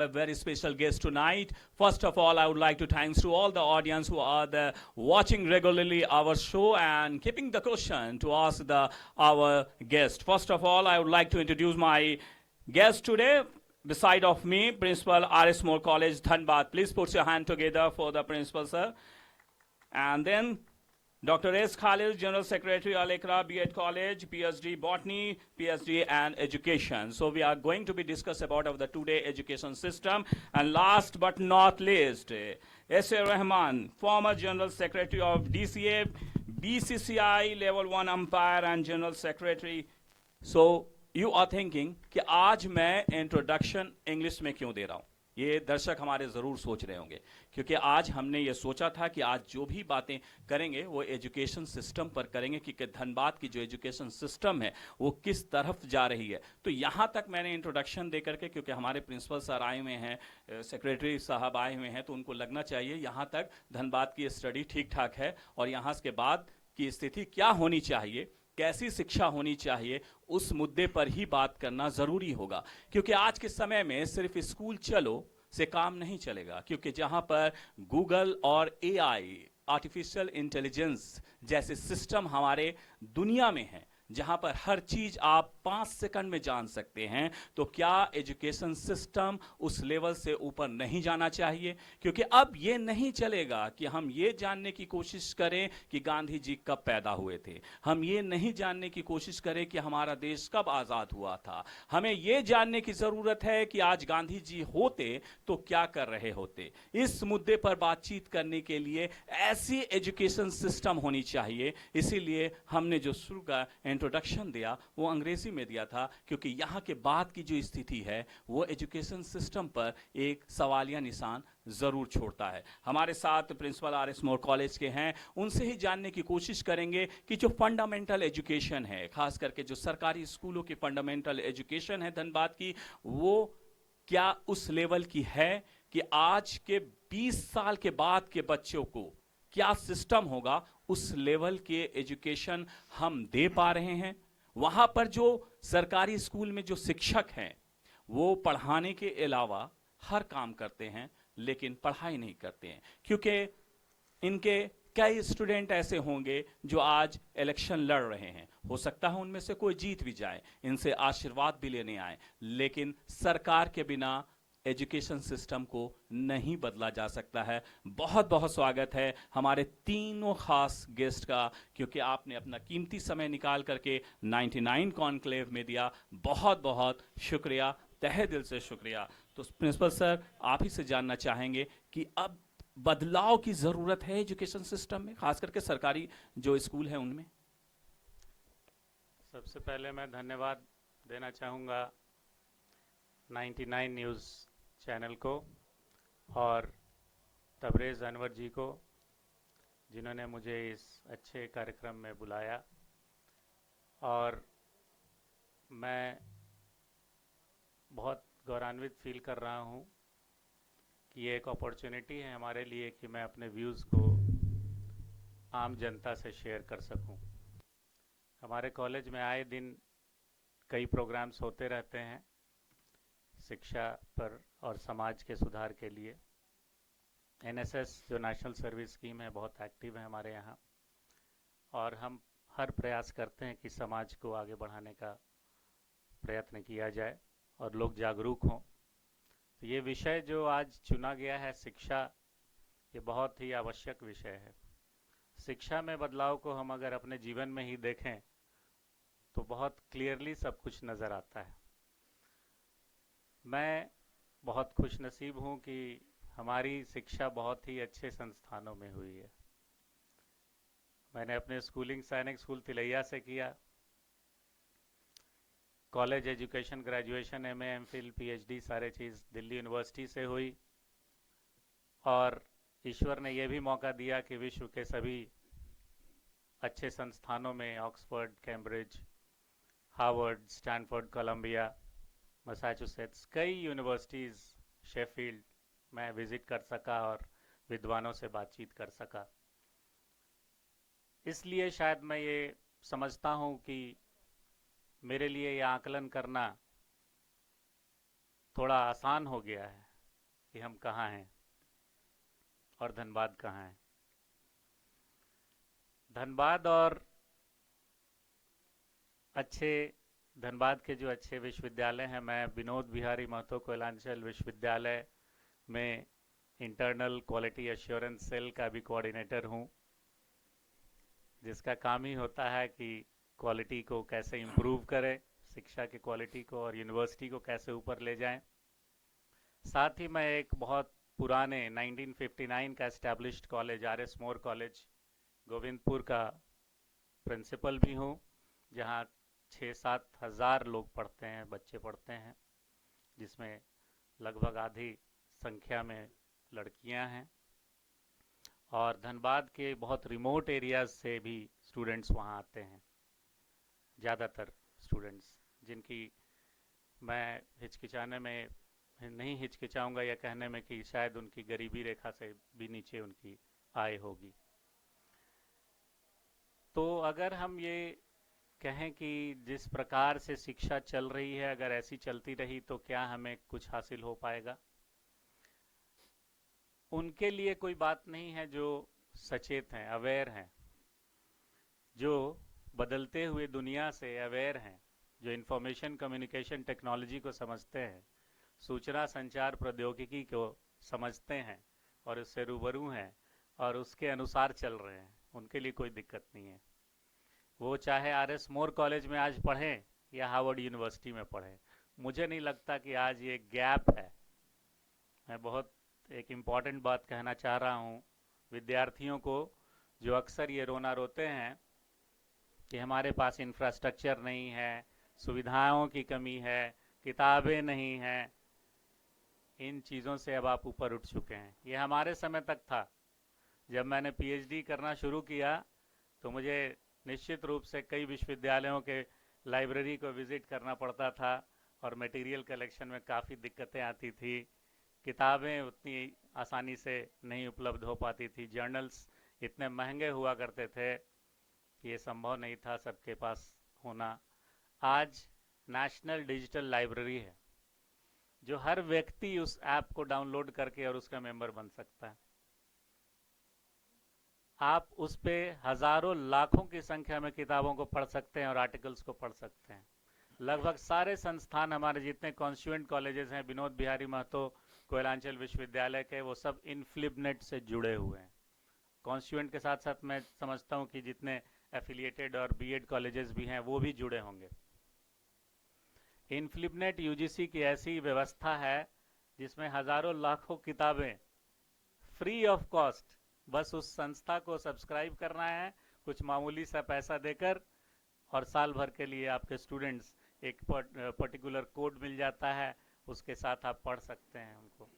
A very special guest tonight. First of all, I would like to thanks to all the audience who are watching regularly our show and keeping the question to ask our guest. First of all, I would like to introduce my guest today. Beside of me, Principal R.S. Moore College, Dhanbad. Please put your hand together for the principal, sir. And then Dr. S. Khalil, General Secretary, Al-Iqra B.Ed College, PhD Botany, PhD and Education. So we are going to be discuss about the today education system. And last but not least, S.A. Rahman, former General Secretary of DCA, BCCI, Level 1 Umpire and General Secretary. So you are thinking कि आज मैं introduction English में क्यों दे रहा हूँ? ये दर्शक हमारे ज़रूर सोच रहे होंगे, क्योंकि आज हमने ये सोचा था कि आज जो भी बातें करेंगे वो एजुकेशन सिस्टम पर करेंगे कि धनबाद की जो एजुकेशन सिस्टम है वो किस तरफ जा रही है। तो यहाँ तक मैंने इंट्रोडक्शन दे करके, क्योंकि हमारे प्रिंसिपल सर आए हुए हैं, सेक्रेटरी साहब आए हुए हैं, तो उनको लगना चाहिए यहाँ तक धनबाद की स्टडी ठीक ठाक है और यहाँ के बाद की स्थिति क्या होनी चाहिए, कैसी शिक्षा होनी चाहिए, उस मुद्दे पर ही बात करना ज़रूरी होगा। क्योंकि आज के समय में सिर्फ स्कूल चलो से काम नहीं चलेगा, क्योंकि जहां पर गूगल और एआई, आर्टिफिशियल इंटेलिजेंस जैसे सिस्टम हमारे दुनिया में हैं, जहां पर हर चीज आप 5 सेकंड में जान सकते हैं, तो क्या एजुकेशन सिस्टम उस लेवल से ऊपर नहीं जाना चाहिए? क्योंकि अब ये नहीं चलेगा कि हम ये जानने की कोशिश करें कि गांधी जी कब पैदा हुए थे, हम ये नहीं जानने की कोशिश करें कि हमारा देश कब आज़ाद हुआ था। हमें ये जानने की ज़रूरत है कि आज गांधी जी होते तो क्या कर रहे होते। इस मुद्दे पर बातचीत करने के लिए ऐसी एजुकेशन सिस्टम होनी चाहिए। इसीलिए हमने जो शुरू का इंट्रोडक्शन दिया वो अंग्रेजी में दिया था, क्योंकि यहाँ के बाद की जो स्थिति है वो एजुकेशन सिस्टम पर एक सवालिया निशान ज़रूर छोड़ता है। हमारे साथ प्रिंसिपल R.S. मोर कॉलेज के हैं, उनसे ही जानने की कोशिश करेंगे कि जो फंडामेंटल एजुकेशन है, खास करके जो सरकारी स्कूलों की फंडामेंटल एजुकेशन है धनबाद की, वो क्या उस लेवल की है कि आज के 20 साल के बाद के बच्चों को क्या सिस्टम होगा, उस लेवल के एजुकेशन हम दे पा रहे हैं। वहाँ पर जो सरकारी स्कूल में जो शिक्षक हैं वो पढ़ाने के अलावा हर काम करते हैं, लेकिन पढ़ाई नहीं करते हैं, क्योंकि इनके कई स्टूडेंट ऐसे होंगे जो आज इलेक्शन लड़ रहे हैं, हो सकता है उनमें से कोई जीत भी जाए, इनसे आशीर्वाद भी लेने आए, लेकिन सरकार के बिना एजुकेशन सिस्टम को नहीं बदला जा सकता है। बहुत बहुत स्वागत है हमारे तीनों खास गेस्ट का, क्योंकि आपने अपना कीमती समय निकाल करके 99 कॉन्क्लेव में दिया। बहुत बहुत शुक्रिया, तहे दिल से शुक्रिया। तो प्रिंसिपल सर, आप ही से जानना चाहेंगे कि अब बदलाव की ज़रूरत है एजुकेशन सिस्टम में, खास करके सरकारी जो स्कूल हैं उनमें। सबसे पहले मैं धन्यवाद देना चाहूँगा 99 न्यूज़ चैनल को और तबरेज़ अनवर जी को, जिन्होंने मुझे इस अच्छे कार्यक्रम में बुलाया। और मैं बहुत गौरवान्वित फील कर रहा हूँ कि ये एक अपॉर्चुनिटी है हमारे लिए कि मैं अपने व्यूज़ को आम जनता से शेयर कर सकूं। हमारे कॉलेज में आए दिन कई प्रोग्राम्स होते रहते हैं शिक्षा पर और समाज के सुधार के लिए। NSS जो नेशनल सर्विस स्कीम है बहुत एक्टिव है हमारे यहाँ, और हम हर प्रयास करते हैं कि समाज को आगे बढ़ाने का प्रयत्न किया जाए और लोग जागरूक हों। तो ये विषय जो आज चुना गया है शिक्षा, ये बहुत ही आवश्यक विषय है। शिक्षा में बदलाव को हम अगर अपने जीवन में ही देखें तो बहुत क्लियरली सब कुछ नज़र आता है। मैं बहुत खुशनसीब हूँ कि हमारी शिक्षा बहुत ही अच्छे संस्थानों में हुई है। मैंने अपने स्कूलिंग सैनिक स्कूल तिलैया से किया, college education graduation MA MPhil PhD सारे चीज़ दिल्ली यूनिवर्सिटी से हुई, और ईश्वर ने यह भी मौका दिया कि विश्व के सभी अच्छे संस्थानों में Oxford, Cambridge, Harvard, Stanford, Columbia, Massachusetts, कई यूनिवर्सिटीज़, शेफील्ड मैं विज़िट कर सका और विद्वानों से बातचीत कर सका। इसलिए शायद मैं ये समझता हूँ कि मेरे लिए ये आकलन करना थोड़ा आसान हो गया है कि हम कहाँ हैं और धनबाद कहाँ है। धनबाद और धनबाद के जो अच्छे विश्वविद्यालय हैं, मैं विनोद बिहारी महतो कोयलांचल विश्वविद्यालय में इंटरनल क्वालिटी एश्योरेंस सेल का भी कोऑर्डिनेटर हूँ, जिसका काम ही होता है कि क्वालिटी को कैसे इम्प्रूव करें, शिक्षा की क्वालिटी को, और यूनिवर्सिटी को कैसे ऊपर ले जाएं। साथ ही मैं एक बहुत पुराने 1959 का एस्टैब्लिश्ड कॉलेज आर.एस. मोर कॉलेज गोविंदपुर का प्रिंसिपल भी हूँ, जहाँ 6-7 हज़ार लोग पढ़ते हैं, बच्चे पढ़ते हैं, जिसमें लगभग आधी संख्या में लड़कियां हैं। और धनबाद के बहुत रिमोट एरियाज से भी स्टूडेंट्स वहाँ आते हैं, ज़्यादातर स्टूडेंट्स, जिनकी मैं हिचकिचाने में नहीं हिचकिचाऊंगा या कहने में कि शायद उनकी गरीबी रेखा से भी नीचे उनकी आय होगी। तो अगर हम ये कहें कि जिस प्रकार से शिक्षा चल रही है, अगर ऐसी चलती रही तो क्या हमें कुछ हासिल हो पाएगा? उनके लिए कोई बात नहीं है जो सचेत हैं, अवेयर हैं, जो बदलते हुए दुनिया से अवेयर हैं, जो इंफॉर्मेशन कम्युनिकेशन टेक्नोलॉजी को समझते हैं, सूचना संचार प्रौद्योगिकी को समझते हैं और उससे रूबरू हैं और उसके अनुसार चल रहे हैं, उनके लिए कोई दिक्कत नहीं है। वो चाहे आर.एस. मोर कॉलेज में आज पढ़ें या हार्वर्ड यूनिवर्सिटी में पढ़ें, मुझे नहीं लगता कि आज ये गैप है। मैं बहुत एक इम्पॉर्टेंट बात कहना चाह रहा हूँ विद्यार्थियों को, जो अक्सर ये रोना रोते हैं कि हमारे पास इंफ्रास्ट्रक्चर नहीं है, सुविधाओं की कमी है, किताबें नहीं हैं। इन चीज़ों से अब आप ऊपर उठ चुके हैं। ये हमारे समय तक था। जब मैंने पीएचडी करना शुरू किया तो मुझे निश्चित रूप से कई विश्वविद्यालयों के लाइब्रेरी को विज़िट करना पड़ता था और मटेरियल कलेक्शन में काफ़ी दिक्कतें आती थी। किताबें उतनी आसानी से नहीं उपलब्ध हो पाती थी, जर्नल्स इतने महंगे हुआ करते थे कि ये संभव नहीं था सबके पास होना। आज नेशनल डिजिटल लाइब्रेरी है, जो हर व्यक्ति उस ऐप को डाउनलोड करके और उसका मेंबर बन सकता है। आप उस पे हजारों लाखों की संख्या में किताबों को पढ़ सकते हैं और आर्टिकल्स को पढ़ सकते हैं। लगभग सारे संस्थान, हमारे जितने कॉन्स्टिट्यूएंट कॉलेजेस हैं विनोद बिहारी महतो कोयलांचल विश्वविद्यालय के, वो सब इनफ्लिबनेट से जुड़े हुए हैं। कॉन्स्टिट्यूएंट के साथ साथ मैं समझता हूँ कि जितने एफिलिएटेड और बीएड कॉलेजेस भी हैं वो भी जुड़े होंगे। इनफ्लिबनेट यूजीसी की ऐसी व्यवस्था है जिसमें हजारों लाखों किताबें फ्री ऑफ कॉस्ट, बस उस संस्था को सब्सक्राइब करना है कुछ मामूली सा पैसा देकर, और साल भर के लिए आपके स्टूडेंट्स एक पर्टिकुलर कोड मिल जाता है, उसके साथ आप पढ़ सकते हैं उनको।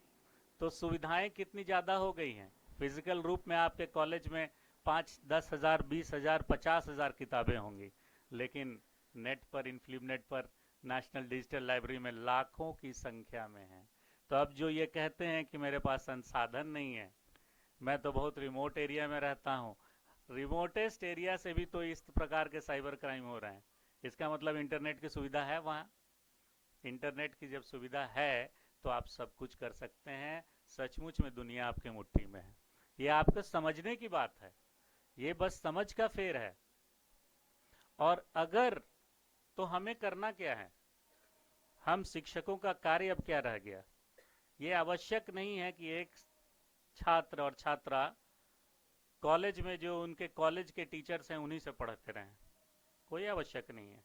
तो सुविधाएं कितनी ज़्यादा हो गई हैं। फिजिकल रूप में आपके कॉलेज में 5-10 हज़ार, 20 हज़ार, 50 हज़ार किताबें होंगी, लेकिन नेट पर, इनफ्लिबनेट पर, नेशनल डिजिटल लाइब्रेरी में लाखों की संख्या में है। तो अब जो ये कहते हैं कि मेरे पास संसाधन नहीं है, मैं तो बहुत रिमोट एरिया में रहता हूँ, रिमोटेस्ट एरिया से भी तो इस प्रकार के साइबर क्राइम हो रहे हैं। इसका मतलब इंटरनेट की सुविधा है वहाँ। इंटरनेट की जब सुविधा है तो आप सब कुछ कर सकते हैं। सचमुच में दुनिया आपके मुट्ठी में है। ये आपको समझने की बात है, ये बस समझ का फेर है। और अगर, तो हमें करना क्या है? हम शिक्षकों का कार्य अब क्या रह गया? ये आवश्यक नहीं है कि एक छात्र और छात्रा कॉलेज में जो उनके कॉलेज के टीचर्स हैं उन्हीं से पढ़ते रहें, कोई आवश्यक नहीं है।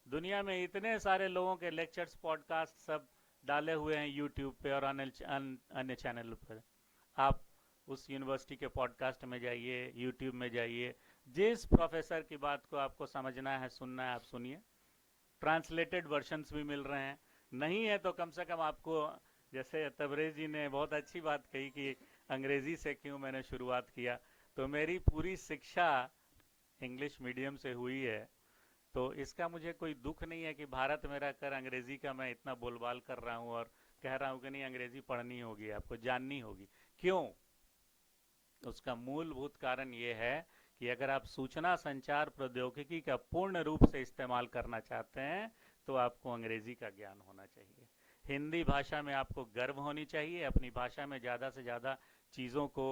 दुनिया में इतने सारे लोगों के लेक्चर्स, पॉडकास्ट सब डाले हुए हैं यूट्यूब पे और अन्य चैनल पर। आप उस यूनिवर्सिटी के पॉडकास्ट में जाइए, यूट्यूब में जाइए, जिस प्रोफेसर की बात को आपको समझना है, सुनना है, आप सुनिए। ट्रांसलेटेड वर्जन्स भी मिल रहे हैं। नहीं है तो कम से कम आपको, जैसे तबरेज़ जी ने बहुत अच्छी बात कही कि अंग्रेज़ी से क्यों मैंने शुरुआत किया, तो मेरी पूरी शिक्षा इंग्लिश मीडियम से हुई है। तो इसका मुझे कोई दुख नहीं है कि भारत में रहकर अंग्रेज़ी का मैं इतना बोलबाल कर रहा हूँ और कह रहा हूँ कि नहीं, अंग्रेज़ी पढ़नी होगी, आपको जाननी होगी। क्यों? उसका मूलभूत कारण ये है कि अगर आप सूचना संचार प्रौद्योगिकी का पूर्ण रूप से इस्तेमाल करना चाहते हैं तो आपको अंग्रेज़ी का ज्ञान होना चाहिए। हिंदी भाषा में आपको गर्व होनी चाहिए, अपनी भाषा में ज़्यादा से ज़्यादा चीज़ों को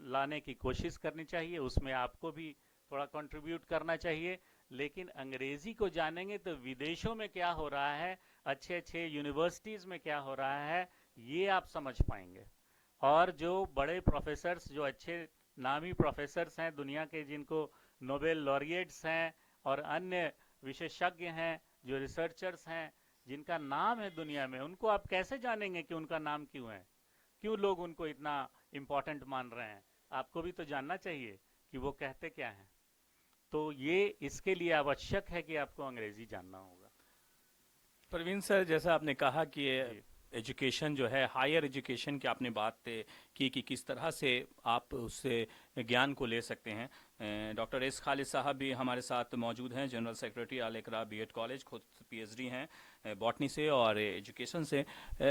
लाने की कोशिश करनी चाहिए, उसमें आपको भी थोड़ा कंट्रीब्यूट करना चाहिए। लेकिन अंग्रेजी को जानेंगे तो विदेशों में क्या हो रहा है, अच्छे अच्छे यूनिवर्सिटीज़ में क्या हो रहा है, ये आप समझ पाएंगे। और जो बड़े प्रोफेसर्स, जो अच्छे नामी प्रोफेसर्स हैं दुनिया के, जिनको नोबेल लॉरिएट्स हैं और अन्य विशेषज्ञ हैं, जो रिसर्चर्स हैं, जिनका नाम है दुनिया में, उनको आप कैसे जानेंगे कि उनका नाम क्यों है, क्यों लोग उनको इतना इम्पोर्टेंट मान रहे हैं? आपको भी तो जानना चाहिए कि वो कहते क्या हैं। तो ये इसके लिए आवश्यक है कि आपको अंग्रेजी जानना होगा। प्रवीण सर, जैसा आपने कहा कि जी एजुकेशन जो है, हायर एजुकेशन की आपने बात की कि किस तरह से आप उससे ज्ञान को ले सकते हैं। डॉक्टर एस खालिद साहब भी हमारे साथ मौजूद हैं, जनरल सेक्रेटरी आल इकरा बीएड कॉलेज, खुद पीएचडी हैं बॉटनी से और एजुकेशन से।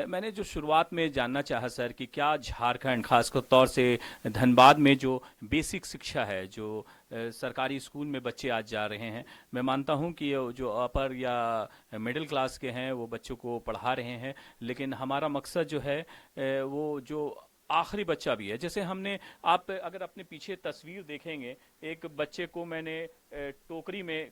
मैंने जो शुरुआत में जानना चाहा सर कि क्या झारखंड, खासकर तौर से धनबाद में जो बेसिक शिक्षा है, जो सरकारी स्कूल में बच्चे आज जा रहे हैं, मैं मानता हूं कि जो अपर या मिडिल क्लास के हैं वो बच्चों को पढ़ा रहे हैं, लेकिन हमारा मकसद जो है वो जो आखिरी बच्चा भी है, जैसे हमने, आप अगर अपने पीछे तस्वीर देखेंगे, एक बच्चे को मैंने टोकरी में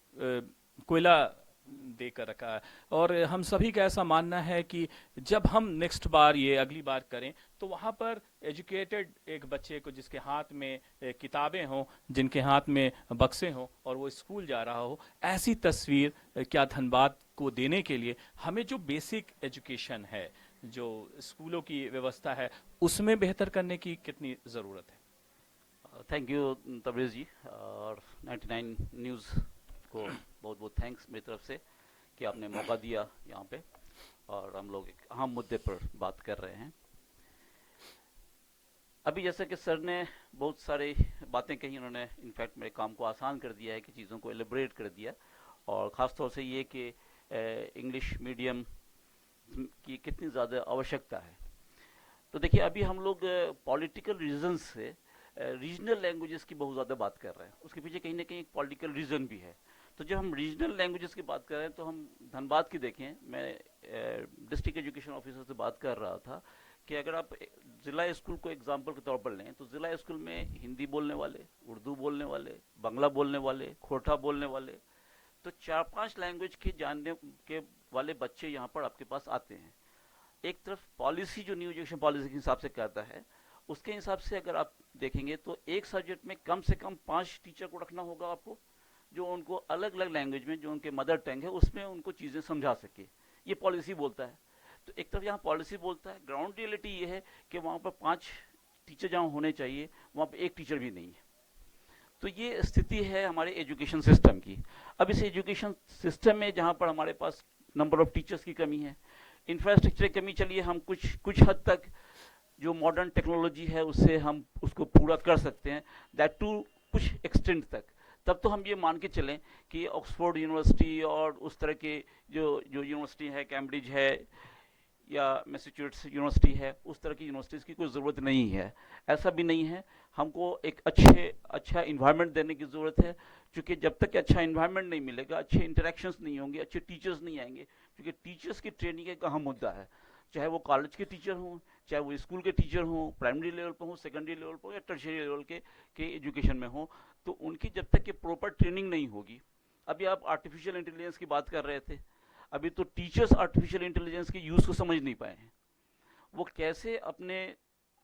कोयला देकर रखा है, और हम सभी का ऐसा मानना है कि जब हम नेक्स्ट बार ये अगली बार करें तो वहाँ पर एजुकेटेड एक बच्चे को, जिसके हाथ में किताबें हों, जिनके हाथ में बक्से हों और वो स्कूल जा रहा हो, ऐसी तस्वीर क्या धनबाद को देने के लिए हमें जो बेसिक एजुकेशन है, जो स्कूलों की व्यवस्था है, उसमें बेहतर करने की कितनी ज़रूरत है? थैंक यू तबरेज़ जी, और 99 न्यूज़ को बहुत बहुत थैंक्स मेरी तरफ से कि आपने मौका दिया यहाँ पे, और हम लोग एक अहम मुद्दे पर बात कर रहे हैं। अभी जैसे कि सर ने बहुत सारी बातें कही, उन्होंने इनफैक्ट मेरे काम को आसान कर दिया है, कि चीज़ों को एलिब्रेट कर दिया, और ख़ास तौर से ये कि इंग्लिश मीडियम की कितनी ज़्यादा आवश्यकता है। तो देखिए, अभी हम लोग पॉलिटिकल रीजंस से रीजनल लैंग्वेजेस की बहुत ज़्यादा बात कर रहे हैं, उसके पीछे कहीं ना कहीं एक पॉलिटिकल रीज़न भी है। तो जब हम रीजनल लैंग्वेजेस की बात कर रहे हैं, तो हम धनबाद की देखें, मैं डिस्ट्रिक्ट एजुकेशन ऑफिसर से बात कर रहा था कि अगर आप ज़िला स्कूल को एग्जांपल के तौर पर लें, तो ज़िला स्कूल में हिंदी बोलने वाले, उर्दू बोलने वाले, बांग्ला बोलने वाले, खोरठा बोलने वाले, तो 4-5 लैंग्वेज के जानने के वाले बच्चे यहाँ पर आपके पास आते हैं। एक तरफ पॉलिसी, जो न्यू एजुकेशन पॉलिसी के हिसाब से कहता है, उसके हिसाब से अगर आप देखेंगे तो एक सब्जेक्ट में कम से कम 5 टीचर को रखना होगा आपको, जो उनको अलग अलग लैंग्वेज में, जो उनके मदर टंग है, उसमें उनको चीज़ें समझा सके। ये पॉलिसी बोलता है। तो एक तरफ यहाँ पॉलिसी बोलता है, ग्राउंड रियलिटी ये है कि वहाँ पर 5 टीचर जहाँ होने चाहिए, वहाँ पर 1 टीचर भी नहीं है। तो ये स्थिति है हमारे एजुकेशन सिस्टम की। अब इस एजुकेशन सिस्टम में जहाँ पर हमारे पास नंबर ऑफ टीचर्स की कमी है, इंफ्रास्ट्रक्चर की कमी, चलिए हम कुछ हद तक जो मॉडर्न टेक्नोलॉजी है उससे हम उसको पूरा कर सकते हैं, दैट टू कुछ एक्सटेंट तक। तब तो हम ये मान के चलें कि ऑक्सफोर्ड यूनिवर्सिटी और उस तरह के जो यूनिवर्सिटी है, कैम्ब्रिज है या मैसेच्यूसेट्स यूनिवर्सिटी है, उस तरह की यूनिवर्सिटीज़ की कोई ज़रूरत नहीं है। ऐसा भी नहीं है, हमको एक अच्छा इन्वायरमेंट देने की ज़रूरत है, क्योंकि जब तक अच्छा इन्वायरमेंट नहीं मिलेगा, अच्छे इंटरेक्शंस नहीं होंगे, अच्छे टीचर्स नहीं आएंगे, क्योंकि टीचर्स की ट्रेनिंग एक अहम मुद्दा है। चाहे वो कॉलेज के टीचर हों, चाहे वो स्कूल के टीचर हों, प्राइमरी लेवल पर हों, सेकेंडरी लेवल पर या टर्शियरी लेवल के एजुकेशन में हों, तो उनकी जब तक कि प्रॉपर ट्रेनिंग नहीं होगी। अभी आप आर्टिफिशियल इंटेलिजेंस की बात कर रहे थे, अभी तो टीचर्स आर्टिफिशियल इंटेलिजेंस के यूज़ को समझ नहीं पाए हैं। वो कैसे अपने,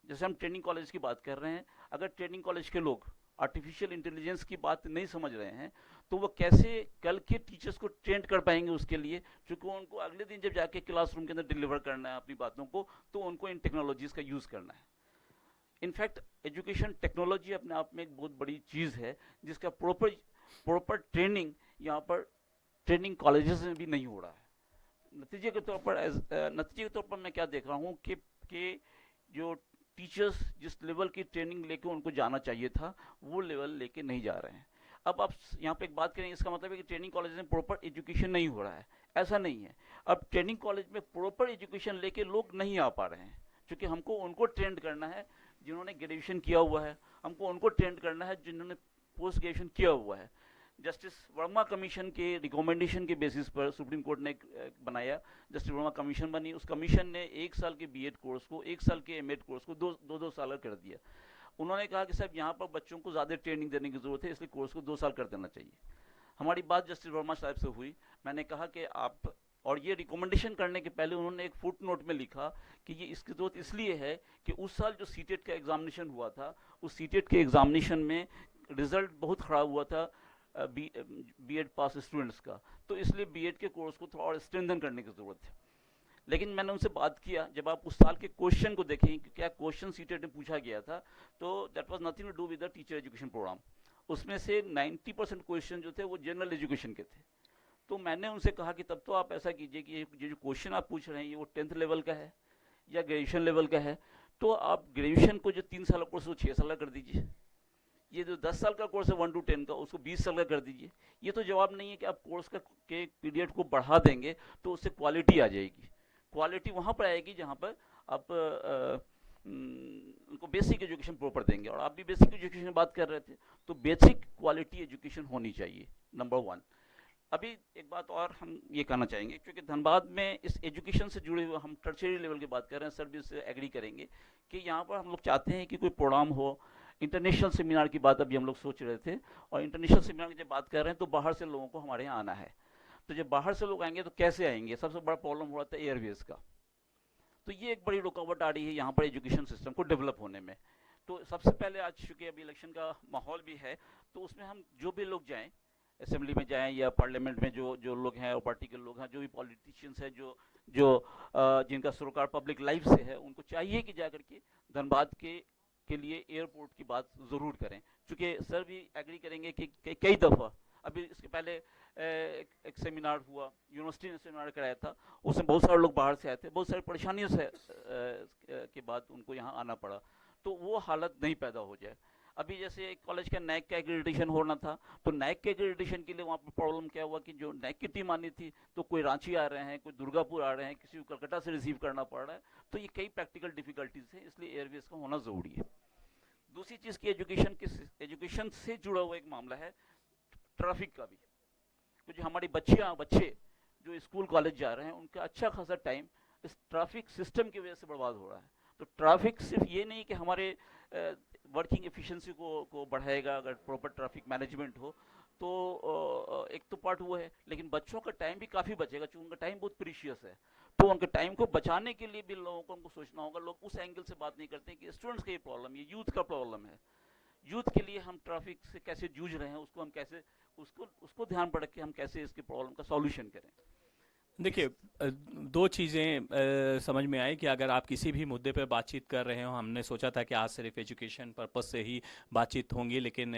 जैसे हम ट्रेनिंग कॉलेज की बात कर रहे हैं, अगर ट्रेनिंग कॉलेज के लोग आर्टिफिशियल इंटेलिजेंस की बात नहीं समझ रहे हैं, तो वो कैसे कल के टीचर्स को ट्रेंड कर पाएंगे उसके लिए, क्योंकि उनको अगले दिन जब जाके क्लासरूम के अंदर डिलीवर करना है अपनी बातों को, तो उनको इन टेक्नोलॉजीज़ का यूज़ करना है। इनफैक्ट एजुकेशन टेक्नोलॉजी अपने आप में एक बहुत बड़ी चीज़ है, जिसका प्रॉपर ट्रेनिंग यहाँ पर ट्रेनिंग कॉलेजेस में भी नहीं हो रहा है। नतीजे के तौर पर मैं क्या देख रहा हूँ कि जो टीचर्स जिस लेवल की ट्रेनिंग लेके उनको जाना चाहिए था, वो लेवल लेके नहीं जा रहे हैं। अब आप यहाँ पे एक बात करें, इसका मतलब है कि ट्रेनिंग कॉलेज में प्रॉपर एजुकेशन नहीं हो रहा है, ऐसा नहीं है। अब ट्रेनिंग कॉलेज में प्रॉपर एजुकेशन लेके लोग नहीं आ पा रहे हैं, क्योंकि हमको उनको ट्रेंड करना है जिन्होंने ग्रेजुएशन किया हुआ है, हमको उनको ट्रेंड करना है जिन्होंने पोस्ट ग्रेजुएशन किया हुआ है। जस्टिस वर्मा कमीशन के रिकमेंडेशन के बेसिस पर सुप्रीम कोर्ट ने बनाया, जस्टिस वर्मा कमीशन बनी। उस कमीशन ने 1 साल के बीएड कोर्स को, 1 साल के एमएड कोर्स को दो साल कर दिया। उन्होंने कहा कि साहब यहाँ पर बच्चों को ज़्यादा ट्रेनिंग देने की ज़रूरत है, इसलिए कोर्स को 2 साल कर देना चाहिए। हमारी बात जस्टिस वर्मा साहब से हुई, मैंने कहा कि आप, और ये रिकमेंडेशन करने के पहले उन्होंने एक फुट नोट में लिखा कि ये इसकी ज़रूरत इसलिए है कि उस साल जो सीटेट का एग्जामिनेशन हुआ था, उस सीटेट के एग्जामिनेशन में रिजल्ट बहुत ख़राब हुआ था बीएड पास स्टूडेंट्स का, तो इसलिए बीएड के कोर्स को थोड़ा और स्ट्रेंथन करने की ज़रूरत है। लेकिन मैंने उनसे बात किया, जब आप उस साल के क्वेश्चन को देखें कि क्या क्वेश्चन सीटेट में पूछा गया था, तो that was nothing to do with the teacher education programme. उसमें से 90% क्वेश्चन जो थे वो जनरल एजुकेशन के थे। तो मैंने उनसे कहा कि तब तो आप ऐसा कीजिए कि ये जो क्वेश्चन आप पूछ रहे हैं ये वो 10th लेवल का है या ग्रेजुएशन लेवल का है, तो आप ग्रेजुएशन को जो 3 साल का कोर्स वो 6 साल का कर दीजिए, ये जो 10 साल का कोर्स है 1 to 10 का उसको 20 साल का कर दीजिए। ये तो जवाब नहीं है कि आप कोर्स के पीरियड को बढ़ा देंगे तो उससे क्वालिटी आ जाएगी। क्वालिटी वहाँ पर आएगी जहाँ पर आप उनको बेसिक एजुकेशन प्रॉपर देंगे, और आप भी बेसिक एजुकेशन की बात कर रहे थे, तो बेसिक क्वालिटी एजुकेशन होनी चाहिए, नंबर 1। अभी एक बात और हम ये कहना चाहेंगे, क्योंकि धनबाद में इस एजुकेशन से जुड़े हुए हम टर्शियरी लेवल की बात कर रहे हैं, सर भी इससे एग्री करेंगे कि यहाँ पर हम लोग चाहते हैं कि कोई प्रोग्राम हो। इंटरनेशनल सेमिनार की बात अभी हम लोग सोच रहे थे, और इंटरनेशनल सेमिनार की जब बात कर रहे हैं तो बाहर से लोगों को हमारे यहाँ आना है। तो जब बाहर से लोग आएंगे तो कैसे आएंगे? सबसे बड़ा प्रॉब्लम हो रहा था एयरवेज का। तो ये एक बड़ी रुकावट आ रही है यहाँ पर एजुकेशन सिस्टम को डेवलप होने में। तो सबसे पहले, आज चूँकि अभी इलेक्शन का माहौल भी है, तो उसमें हम जो भी लोग जाएँ, असेंबली में जाएं या पार्लियामेंट में जो लोग हैं और पार्टी के लोग हैं, जो भी पॉलिटिशियंस हैं, जिनका सरोकार पब्लिक लाइफ से है, उनको चाहिए कि जाकर के धनबाद के लिए एयरपोर्ट की बात ज़रूर करें। चूँकि सर भी एग्री करेंगे कि कई दफ़ा, अभी इसके पहले एक सेमिनार हुआ, यूनिवर्सिटी ने सेमिनार कराया था, उसमें बहुत सारे लोग बाहर से आए थे, बहुत सारी परेशानियों से के बाद उनको यहाँ आना पड़ा। तो वो हालत नहीं पैदा हो जाए। अभी जैसे एक कॉलेज का नैक का एक्रेडिटेशन होना था, तो नैक के एक्रेडिटेशन के लिए वहाँ पर प्रॉब्लम क्या हुआ कि जो नैक की टीम आनी थी, तो कोई रांची आ रहे हैं, कोई दुर्गापुर आ रहे हैं, किसी को कलकत्ता से रिसीव करना पड़ रहा है। तो ये कई प्रैक्टिकल डिफिकल्टीज है, इसलिए एयरवेज का होना ज़रूरी है। दूसरी चीज़ की एजुकेशन से जुड़ा हुआ एक मामला है ट्रैफिक का भी। तो जो हमारी बच्चे जो स्कूल कॉलेज जा रहे हैं, उनका अच्छा खासा टाइम इस ट्रैफिक सिस्टम की वजह से बर्बाद हो रहा है। तो ट्रैफिक सिर्फ ये नहीं कि हमारे वर्किंग एफिशिएंसी को बढ़ाएगा, अगर प्रॉपर ट्रैफिक मैनेजमेंट हो तो एक तो पार्ट वो है, लेकिन बच्चों का टाइम भी काफ़ी बचेगा, क्योंकि उनका टाइम बहुत प्रीशियस है। तो उनके टाइम को बचाने के लिए भी लोगों को हमको सोचना होगा। लोग उस एंगल से बात नहीं करते कि स्टूडेंट्स का ये प्रॉब्लम, ये यूथ का प्रॉब्लम है। यूथ के लिए हम ट्रैफिक से कैसे जूझ रहे हैं, उसको हम कैसे उसको ध्यान पर रख के हम कैसे इसके प्रॉब्लम का सॉल्यूशन करें। देखिए, दो चीज़ें समझ में आई कि अगर आप किसी भी मुद्दे पर बातचीत कर रहे हो, हमने सोचा था कि आज सिर्फ एजुकेशन पर्पस से ही बातचीत होंगी, लेकिन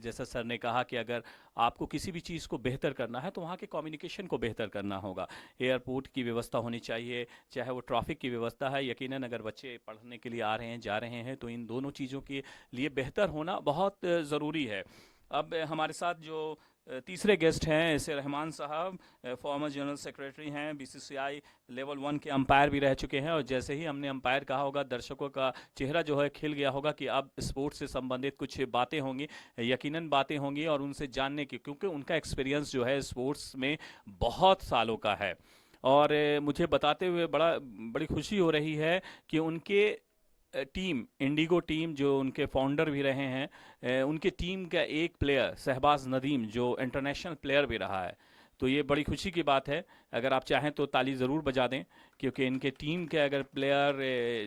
जैसा सर ने कहा कि अगर आपको किसी भी चीज़ को बेहतर करना है तो वहाँ के कम्युनिकेशन को बेहतर करना होगा। एयरपोर्ट की व्यवस्था होनी चाहिए, चाहे वो ट्रैफिक की व्यवस्था है। यकीनन अगर बच्चे पढ़ने के लिए आ रहे हैं, जा रहे हैं, तो इन दोनों चीज़ों के लिए बेहतर होना बहुत ज़रूरी है। अब हमारे साथ जो तीसरे गेस्ट हैं ऐसे रहमान साहब, फॉर्मर जनरल सेक्रेटरी हैं, बीसीसीआई लेवल 1 के अंपायर भी रह चुके हैं, और जैसे ही हमने अंपायर कहा होगा, दर्शकों का चेहरा जो है खिल गया होगा कि अब स्पोर्ट्स से संबंधित कुछ बातें होंगी, यकीनन बातें होंगी, और उनसे जानने की, क्योंकि उनका एक्सपीरियंस जो है स्पोर्ट्स में बहुत सालों का है। और मुझे बताते हुए बड़ी खुशी हो रही है कि उनके टीम, इंडिगो टीम, जो उनके फाउंडर भी रहे हैं, उनके टीम का एक प्लेयर शहबाज नदीम जो इंटरनेशनल प्लेयर भी रहा है। तो ये बड़ी खुशी की बात है। अगर आप चाहें तो ताली ज़रूर बजा दें, क्योंकि इनके टीम के अगर प्लेयर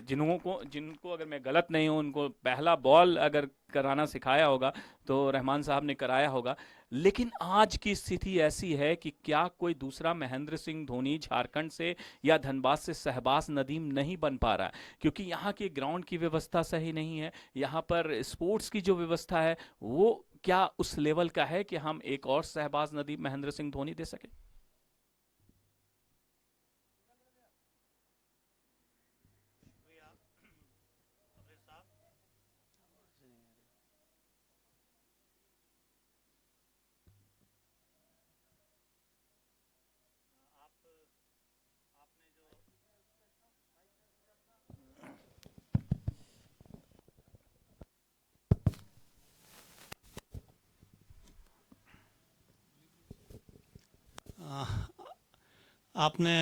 जिनको अगर मैं गलत नहीं हूँ, उनको पहला बॉल अगर कराना सिखाया होगा तो रहमान साहब ने कराया होगा। लेकिन आज की स्थिति ऐसी है कि क्या कोई दूसरा महेंद्र सिंह धोनी झारखंड से या धनबाद से शहबाज नदीम नहीं बन पा रहा, क्योंकि यहाँ की ग्राउंड की व्यवस्था सही नहीं है। यहाँ पर स्पोर्ट्स की जो व्यवस्था है वो क्या उस लेवल का है कि हम एक और शहबाज नदीम, महेंद्र सिंह धोनी दे सके? आपने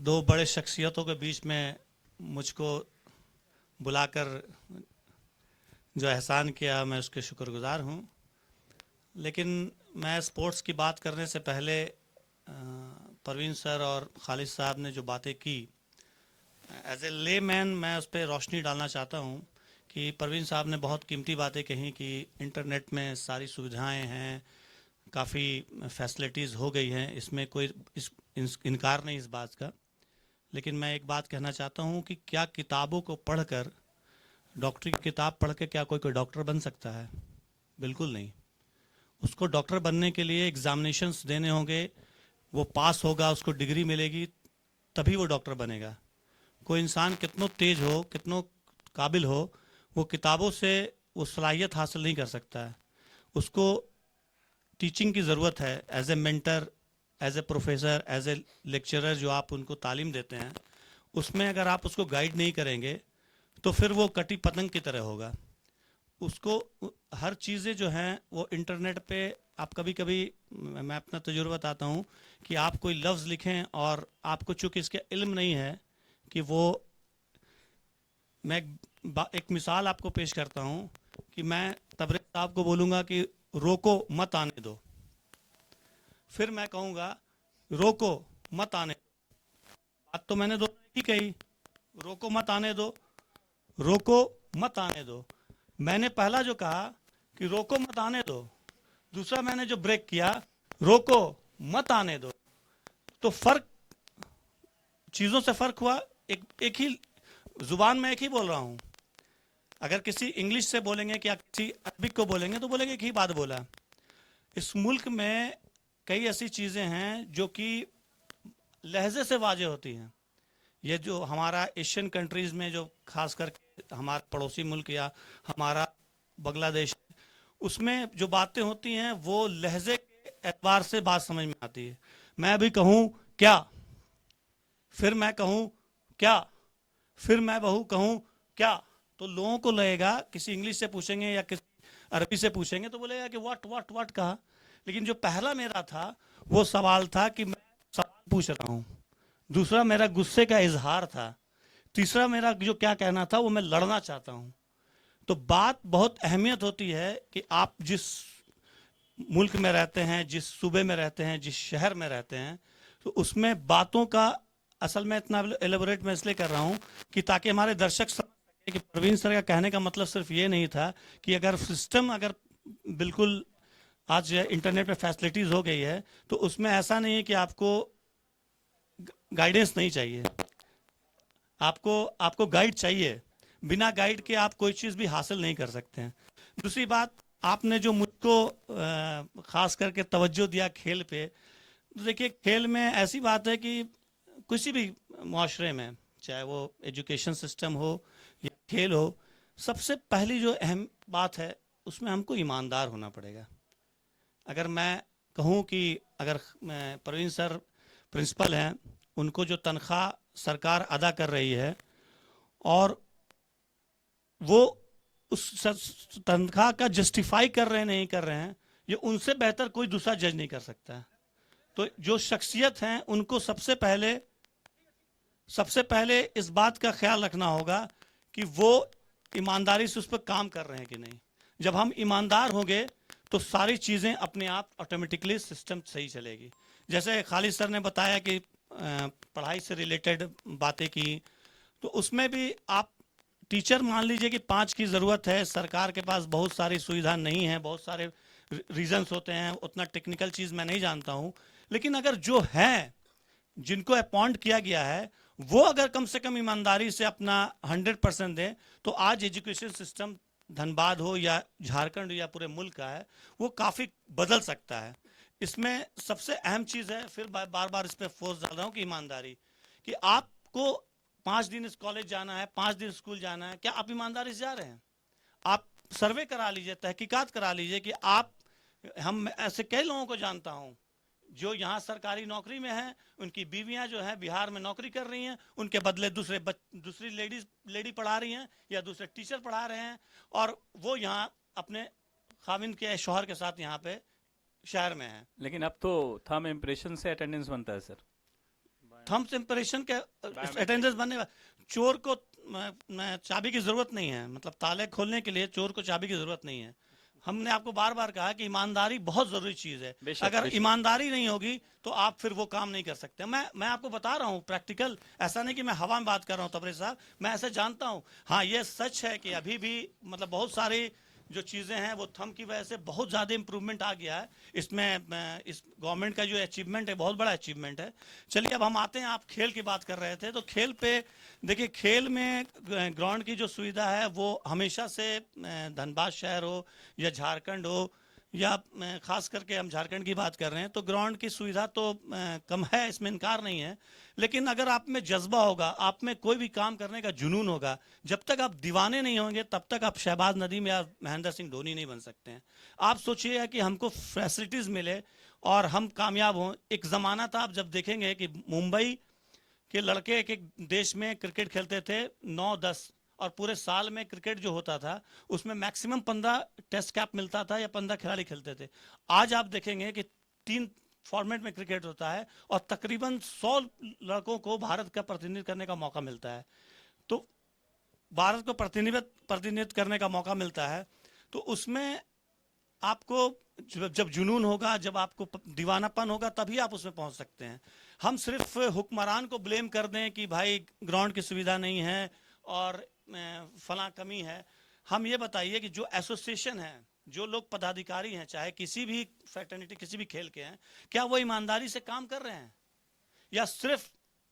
दो बड़े शख्सियतों के बीच में मुझको बुलाकर जो एहसान किया, मैं उसके शुक्रगुजार हूँ। लेकिन मैं स्पोर्ट्स की बात करने से पहले परवीन सर और खालिद साहब ने जो बातें की, एज ए लेमैन मैं उस पर रोशनी डालना चाहता हूँ कि परवीन साहब ने बहुत कीमती बातें कही कि इंटरनेट में सारी सुविधाएं हैं, काफ़ी फैसिलिटीज़ हो गई हैं, इसमें कोई इनकार नहीं इस बात का। लेकिन मैं एक बात कहना चाहता हूँ कि क्या किताबों को पढ़कर, डॉक्टरी की किताब पढ़ के क्या कोई डॉक्टर बन सकता है? बिल्कुल नहीं। उसको डॉक्टर बनने के लिए एग्जामिनेशंस देने होंगे, वो पास होगा, उसको डिग्री मिलेगी, तभी वो डॉक्टर बनेगा। कोई इंसान कितनो तेज हो, कितनो काबिल हो, वो किताबों से वो सलाहियत हासिल नहीं कर सकता है। उसको टीचिंग की ज़रूरत है। As a mentor, as a professor, as a lecturer जो आप उनको तालीम देते हैं, उसमें अगर आप उसको गाइड नहीं करेंगे तो फिर वो कटी पतंग की तरह होगा। उसको हर चीज़ें जो हैं वो इंटरनेट पे आप कभी कभी, मैं अपना तजुर्बा बताता हूँ कि आप कोई लफ्ज़ लिखें और आपको चूँकि इसके इल्म नहीं है कि वो, मैं एक मिसाल आपको पेश करता हूँ कि मैं तबरेज़ साहब को बोलूँगा कि रोको मत आने दो, फिर मैं कहूँगा रोको मत आने दो। बात तो मैंने दोनों ही कही, रोको मत आने दो, रोको मत आने दो। मैंने पहला जो कहा कि रोको मत आने दो, दूसरा मैंने जो ब्रेक किया रोको मत आने दो, तो फर्क, चीज़ों से फर्क हुआ। एक ही जुबान में एक ही बोल रहा हूँ। अगर किसी इंग्लिश से बोलेंगे कि किसी अरबिक को बोलेंगे तो बोलेंगे एक ही बात बोला। इस मुल्क में कई ऐसी चीज़ें हैं जो कि लहजे से वाजे होती हैं। ये जो हमारा एशियन कंट्रीज़ में जो खास करके हमारे पड़ोसी मुल्क या हमारा बांग्लादेश, उसमें जो बातें होती हैं वो लहजे के एतबार से बात समझ में आती है। मैं अभी कहूँ क्या, फिर मैं कहूँ क्या, फिर मैं बहू कहूँ क्या, तो लोगों को लगेगा, किसी इंग्लिश से पूछेंगे या किसी अरबी से पूछेंगे तो बोलेगा कि व्हाट व्हाट व्हाट कहा। लेकिन जो पहला मेरा था वो सवाल था कि मैं सवाल पूछ रहा हूँ, दूसरा मेरा गुस्से का इजहार था, तीसरा मेरा जो क्या कहना था वो मैं लड़ना चाहता हूँ। तो बात बहुत अहमियत होती है कि आप जिस मुल्क में रहते हैं, जिस सूबे में रहते हैं, जिस शहर में रहते हैं, तो उसमें बातों का, असल में इतना एलेबोरेट मैं इसलिए कर रहा हूँ कि ताकि हमारे दर्शक समझ सकें कि परवीन सर का कहने का मतलब सिर्फ ये नहीं था कि अगर सिस्टम, अगर बिल्कुल आज इंटरनेट पे फैसिलिटीज़ हो गई है तो उसमें ऐसा नहीं है कि आपको गाइडेंस नहीं चाहिए, आपको गाइड चाहिए। बिना गाइड के आप कोई चीज़ भी हासिल नहीं कर सकते हैं। दूसरी बात, आपने जो मुझको ख़ास करके तवज्जो दिया खेल पे, तो देखिए खेल में ऐसी बात है कि किसी भी माशरे में, चाहे वो एजुकेशन सिस्टम हो या खेल हो, सबसे पहली जो अहम बात है उसमें हमको ईमानदार होना पड़ेगा। अगर मैं कहूँ कि अगर परवीन सर प्रिंसिपल हैं, उनको जो तनख्वाह सरकार अदा कर रही है और वो उस तनख्वाह का जस्टिफाई कर रहे हैं नहीं कर रहे हैं, ये उनसे बेहतर कोई दूसरा जज नहीं कर सकता है। तो जो शख्सियत हैं उनको सबसे पहले इस बात का ख्याल रखना होगा कि वो ईमानदारी से उस पर काम कर रहे हैं कि नहीं। जब हम ईमानदार होंगे तो सारी चीज़ें अपने आप ऑटोमेटिकली सिस्टम सही चलेगी। जैसे खालिद सर ने बताया कि पढ़ाई से रिलेटेड बातें की, तो उसमें भी आप टीचर मान लीजिए कि 5 की ज़रूरत है, सरकार के पास बहुत सारी सुविधा नहीं है, बहुत सारे रीजंस होते हैं, उतना टेक्निकल चीज़ मैं नहीं जानता हूँ, लेकिन अगर जो है, जिनको अपॉइंट किया गया है, वो अगर कम से कम ईमानदारी से अपना 100% दें, तो आज एजुकेशन सिस्टम धनबाद हो या झारखंड या पूरे मुल्क का है, वो काफ़ी बदल सकता है। इसमें सबसे अहम चीज़ है, फिर बार बार इस पर फोर्स डाल रहा हूँ कि ईमानदारी, कि आपको 5 दिन इस कॉलेज जाना है, 5 दिन स्कूल जाना है, क्या आप ईमानदारी से जा रहे हैं? आप सर्वे करा लीजिए, तहकीकात करा लीजिए कि आप, हम ऐसे कई लोगों को जानता हूँ जो यहाँ सरकारी नौकरी में हैं, उनकी बीवियाँ जो हैं बिहार में नौकरी कर रही हैं, उनके बदले दूसरी लेडी पढ़ा रही हैं या दूसरे टीचर पढ़ा रहे हैं, और वो यहाँ अपने खाविंद के शौहर के साथ यहाँ पे शहर में है। लेकिन अब तो थंब इम्प्रेशन से अटेंडेंस बनता है सर। थंब इम्प्रेशन के अटेंडेंस बनने का चोर को चाबी की जरूरत नहीं है, मतलब ताले खोलने के लिए चोर को चाबी की जरूरत नहीं है। हमने आपको बार बार कहा कि ईमानदारी बहुत जरूरी चीज है। बेशक, अगर बेशक। ईमानदारी नहीं होगी तो आप फिर वो काम नहीं कर सकते। मैं आपको बता रहा हूँ प्रैक्टिकल, ऐसा नहीं कि मैं हवा में बात कर रहा हूँ तबरेज साहब, मैं ऐसे जानता हूँ। हाँ, ये सच है कि अभी भी मतलब बहुत सारी जो चीज़ें हैं वो थंब की वजह से बहुत ज़्यादा इंप्रूवमेंट आ गया है इसमें। इस गवर्नमेंट का जो अचीवमेंट है बहुत बड़ा अचीवमेंट है। चलिए अब हम आते हैं, आप खेल की बात कर रहे थे तो खेल पे देखिए, खेल में ग्राउंड की जो सुविधा है वो हमेशा से धनबाद शहर हो या झारखंड हो या खास करके हम झारखंड की बात कर रहे हैं तो ग्राउंड की सुविधा तो कम है, इसमें इनकार नहीं है। लेकिन अगर आप में जज्बा होगा, आप में कोई भी काम करने का जुनून होगा, जब तक आप दीवाने नहीं होंगे तब तक आप शहबाज नदीम या महेंद्र सिंह धोनी नहीं बन सकते हैं। आप सोचिए कि हमको फैसिलिटीज़ मिले और हम कामयाब हों। एक ज़माना था, आप जब देखेंगे कि मुंबई के लड़के एक एक देश में क्रिकेट खेलते थे 9-10, और पूरे साल में क्रिकेट जो होता था उसमें मैक्सिमम 15 टेस्ट कैप मिलता था या 15 खिलाड़ी खेलते थे। आज आप देखेंगे कि 3 फॉर्मेट में क्रिकेट होता है और तकरीबन 100 लड़कों को भारत का प्रतिनिधित्व करने का मौका मिलता है। तो भारत को प्रतिनिधित्व करने का मौका मिलता है तो उसमें आपको जब जुनून होगा, जब आपको दीवानापन होगा, तभी आप उसमें पहुंच सकते हैं। हम सिर्फ हुक्मरान को ब्लेम कर दें कि भाई ग्राउंड की सुविधा नहीं है और फला कमी है। हम ये बताइए कि जो एसोसिएशन है, जो लोग पदाधिकारी हैं, चाहे किसी भी फ्रेटर्निटी किसी भी खेल के हैं, क्या वो ईमानदारी से काम कर रहे हैं या सिर्फ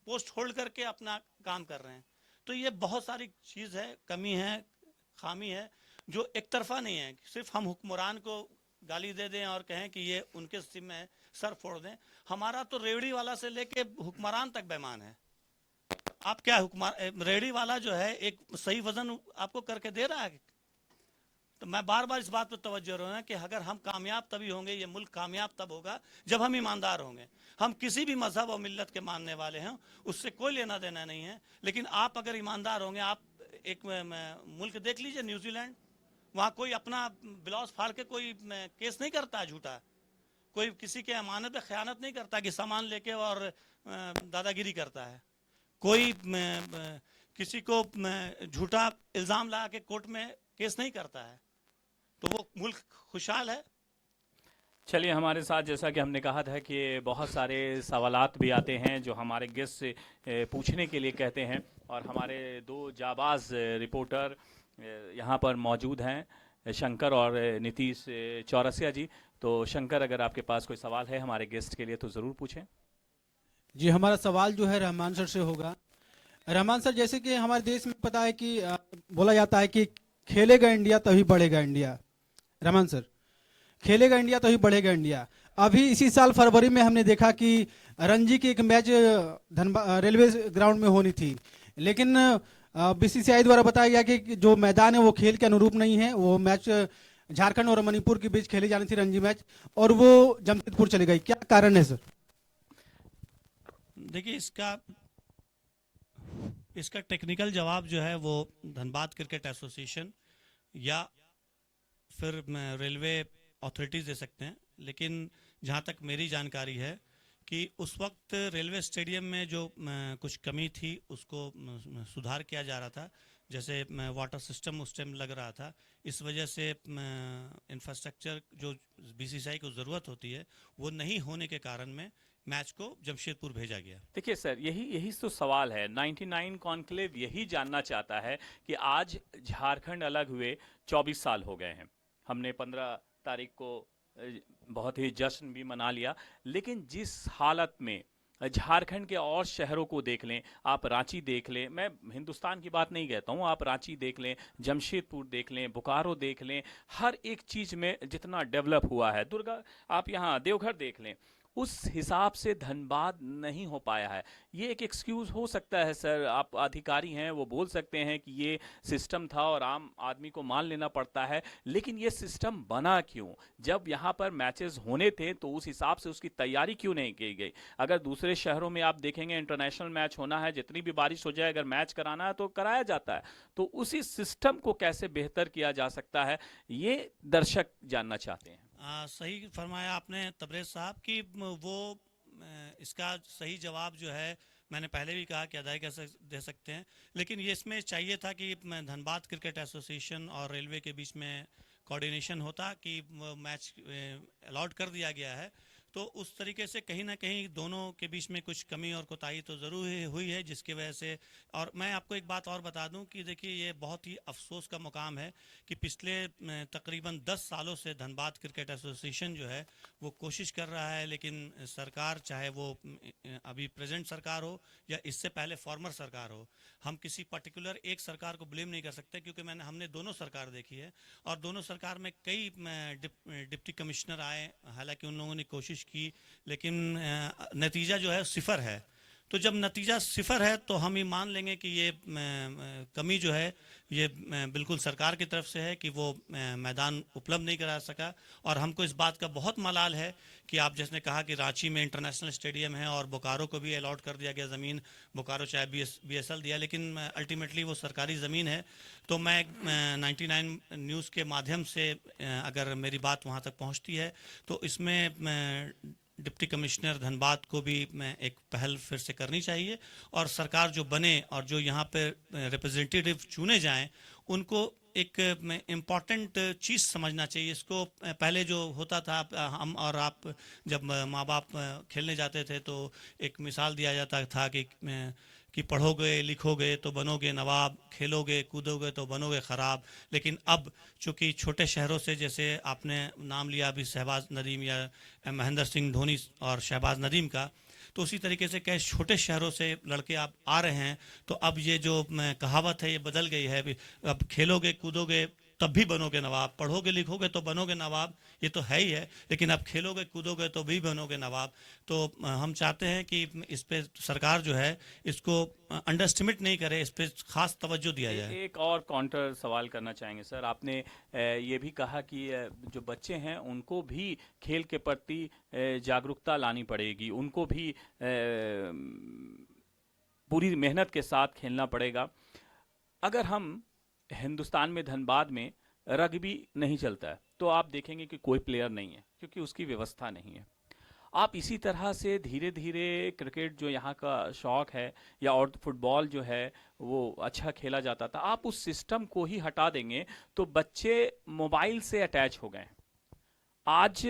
पोस्ट होल्ड करके अपना काम कर रहे हैं? तो ये बहुत सारी चीज़ है, कमी है, खामी है, जो एक तरफा नहीं है। सिर्फ हम हुक्मरान को गाली दे दें और कहें कि ये उनके सिम में सर फोड़ दें। हमारा तो रेवड़ी वाला से लेके हुक्मरान तक बेईमान है। आप क्या रेडी वाला जो है एक सही वजन आपको करके दे रहा है? तो मैं बार बार इस बात पर तवज्जो रहा हूं कि अगर हम कामयाब तभी होंगे, ये मुल्क कामयाब तब होगा जब हम ईमानदार होंगे। हम किसी भी मजहब और मिल्लत के मानने वाले हैं, उससे कोई लेना देना नहीं है, लेकिन आप अगर ईमानदार होंगे। आप एक मुल्क देख लीजिए न्यूजीलैंड, वहाँ कोई अपना ब्लाउज फाड़ के कोई केस नहीं करता झूठा, कोई किसी के अमानत पे खयानत नहीं करता कि सामान लेके और दादागिरी करता है, कोई किसी को झूठा इल्ज़ाम लगा के कोर्ट में केस नहीं करता है। तो वो मुल्क खुशहाल है। चलिए, हमारे साथ जैसा कि हमने कहा था कि बहुत सारे सवालात भी आते हैं जो हमारे गेस्ट से पूछने के लिए कहते हैं, और हमारे 2 जाबाज रिपोर्टर यहाँ पर मौजूद हैं, शंकर और नीतीश चौरसिया जी। तो शंकर, अगर आपके पास कोई सवाल है हमारे गेस्ट के लिए तो ज़रूर पूछें। जी, हमारा सवाल जो है रहमान सर से होगा। रहमान सर, जैसे कि हमारे देश में पता है कि बोला जाता है कि खेलेगा इंडिया तभी बढ़ेगा इंडिया। रहमान सर, खेलेगा इंडिया तभी बढ़ेगा इंडिया। अभी इसी साल फरवरी में हमने देखा कि रणजी की एक मैच रेलवे ग्राउंड में होनी थी, लेकिन बीसीसीआई द्वारा बताया गया कि जो मैदान है वो खेल के अनुरूप नहीं है। वो मैच झारखंड और मणिपुर के बीच खेली जानी थी रणजी मैच, और वो जमशेदपुर चली गई। क्या कारण है सर? देखिए, इसका टेक्निकल जवाब जो है वो धनबाद क्रिकेट एसोसिएशन या फिर रेलवे अथॉरिटीज़ दे सकते हैं। लेकिन जहाँ तक मेरी जानकारी है कि उस वक्त रेलवे स्टेडियम में जो कुछ कमी थी उसको सुधार किया जा रहा था, जैसे वाटर सिस्टम उस टाइम लग रहा था। इस वजह से इंफ्रास्ट्रक्चर जो बीसीसीआई को ज़रूरत होती है वो नहीं होने के कारण में मैच को जमशेदपुर भेजा गया। देखिए सर, यही तो सवाल है। 99 कॉन्क्लेव यही जानना चाहता है कि आज झारखंड अलग हुए 24 साल हो गए हैं। हमने 15 तारीख को बहुत ही जश्न भी मना लिया, लेकिन जिस हालत में झारखंड के और शहरों को देख लें, आप रांची देख लें, मैं हिंदुस्तान की बात नहीं कहता हूँ, आप रांची देख लें, जमशेदपुर देख लें, बोकारो देख लें, हर एक चीज़ में जितना डेवलप हुआ है, दुर्गा आप यहाँ देवघर देख लें, उस हिसाब से धनबाद नहीं हो पाया है। ये एक एक्सक्यूज़ हो सकता है सर, आप अधिकारी हैं, वो बोल सकते हैं कि ये सिस्टम था और आम आदमी को मान लेना पड़ता है, लेकिन ये सिस्टम बना क्यों? जब यहाँ पर मैचेस होने थे तो उस हिसाब से उसकी तैयारी क्यों नहीं की गई? अगर दूसरे शहरों में आप देखेंगे इंटरनेशनल मैच होना है, जितनी भी बारिश हो जाए, अगर मैच कराना है तो कराया जाता है। तो उसी सिस्टम को कैसे बेहतर किया जा सकता है, ये दर्शक जानना चाहते हैं। सही फरमाया आपने तबरेज़ साहब कि वो इसका सही जवाब जो है मैंने पहले भी कहा कि अदाई दे सकते हैं, लेकिन ये इसमें चाहिए था कि धनबाद क्रिकेट एसोसिएशन और रेलवे के बीच में कोऑर्डिनेशन होता कि मैच अलॉट कर दिया गया है, तो उस तरीके से कहीं ना कहीं दोनों के बीच में कुछ कमी और कोताही तो ज़रूर हुई है, जिसकी वजह से। और मैं आपको एक बात और बता दूं कि देखिए ये बहुत ही अफसोस का मुकाम है कि पिछले तकरीबन 10 सालों से धनबाद क्रिकेट एसोसिएशन जो है वो कोशिश कर रहा है, लेकिन सरकार, चाहे वो अभी प्रेजेंट सरकार हो या इससे पहले फॉर्मर सरकार हो, हम किसी पर्टिकुलर एक सरकार को ब्लेम नहीं कर सकते, क्योंकि हमने दोनों सरकार देखी है और दोनों सरकार में कई डिप्टी कमिश्नर आए, हालांकि उन लोगों ने कोशिश की, लेकिन नतीजा जो है सिफर है। तो जब नतीजा सिफर है तो हम ये मान लेंगे कि ये कमी जो है ये बिल्कुल सरकार की तरफ से है कि वो मैदान उपलब्ध नहीं करा सका। और हमको इस बात का बहुत मलाल है कि आप जिसने कहा कि रांची में इंटरनेशनल स्टेडियम है और बोकारो को भी अलॉट कर दिया गया ज़मीन, बोकारो चाहे BSL दिया, लेकिन अल्टीमेटली वो सरकारी ज़मीन है। तो मैं 99 न्यूज़ के माध्यम से अगर मेरी बात वहाँ तक पहुँचती है तो इसमें डिप्टी कमिश्नर धनबाद को भी मैं एक पहल फिर से करनी चाहिए, और सरकार जो बने और जो यहाँ पे रिप्रेजेंटेटिव चुने जाएं उनको एक इम्पॉर्टेंट चीज़ समझना चाहिए। इसको पहले जो होता था, हम और आप जब माँ बाप खेलने जाते थे तो एक मिसाल दिया जाता था कि पढ़ोगे लिखोगे तो बनोगे नवाब, खेलोगे कूदोगे तो बनोगे ख़राब। लेकिन अब चूँकि छोटे शहरों से, जैसे आपने नाम लिया अभी शहबाज नदीम या महेंद्र सिंह धोनी और शहबाज नदीम का, तो उसी तरीके से कई छोटे शहरों से लड़के आप आ रहे हैं, तो अब ये जो कहावत है ये बदल गई है। अब खेलोगे कूदोगे तब भी बनोगे नवाब, पढ़ोगे लिखोगे तो बनोगे नवाब, ये तो है ही है, लेकिन अब खेलोगे कूदोगे तो भी बनोगे नवाब। तो हम चाहते हैं कि इस पे सरकार जो है इसको अंडरस्टिमेट नहीं करे, इस पे खास तवज्जो दिया जाए। एक और काउंटर सवाल करना चाहेंगे सर, आपने ये भी कहा कि जो बच्चे हैं उनको भी खेल के प्रति जागरूकता लानी पड़ेगी, उनको भी पूरी मेहनत के साथ खेलना पड़ेगा। अगर हम हिंदुस्तान में धनबाद में रग्बी नहीं चलता है तो आप देखेंगे कि कोई प्लेयर नहीं है, क्योंकि उसकी व्यवस्था नहीं है। आप इसी तरह से धीरे धीरे क्रिकेट जो यहाँ का शौक है या और फुटबॉल जो है वो अच्छा खेला जाता था, आप उस सिस्टम को ही हटा देंगे तो बच्चे मोबाइल से अटैच हो गए। आज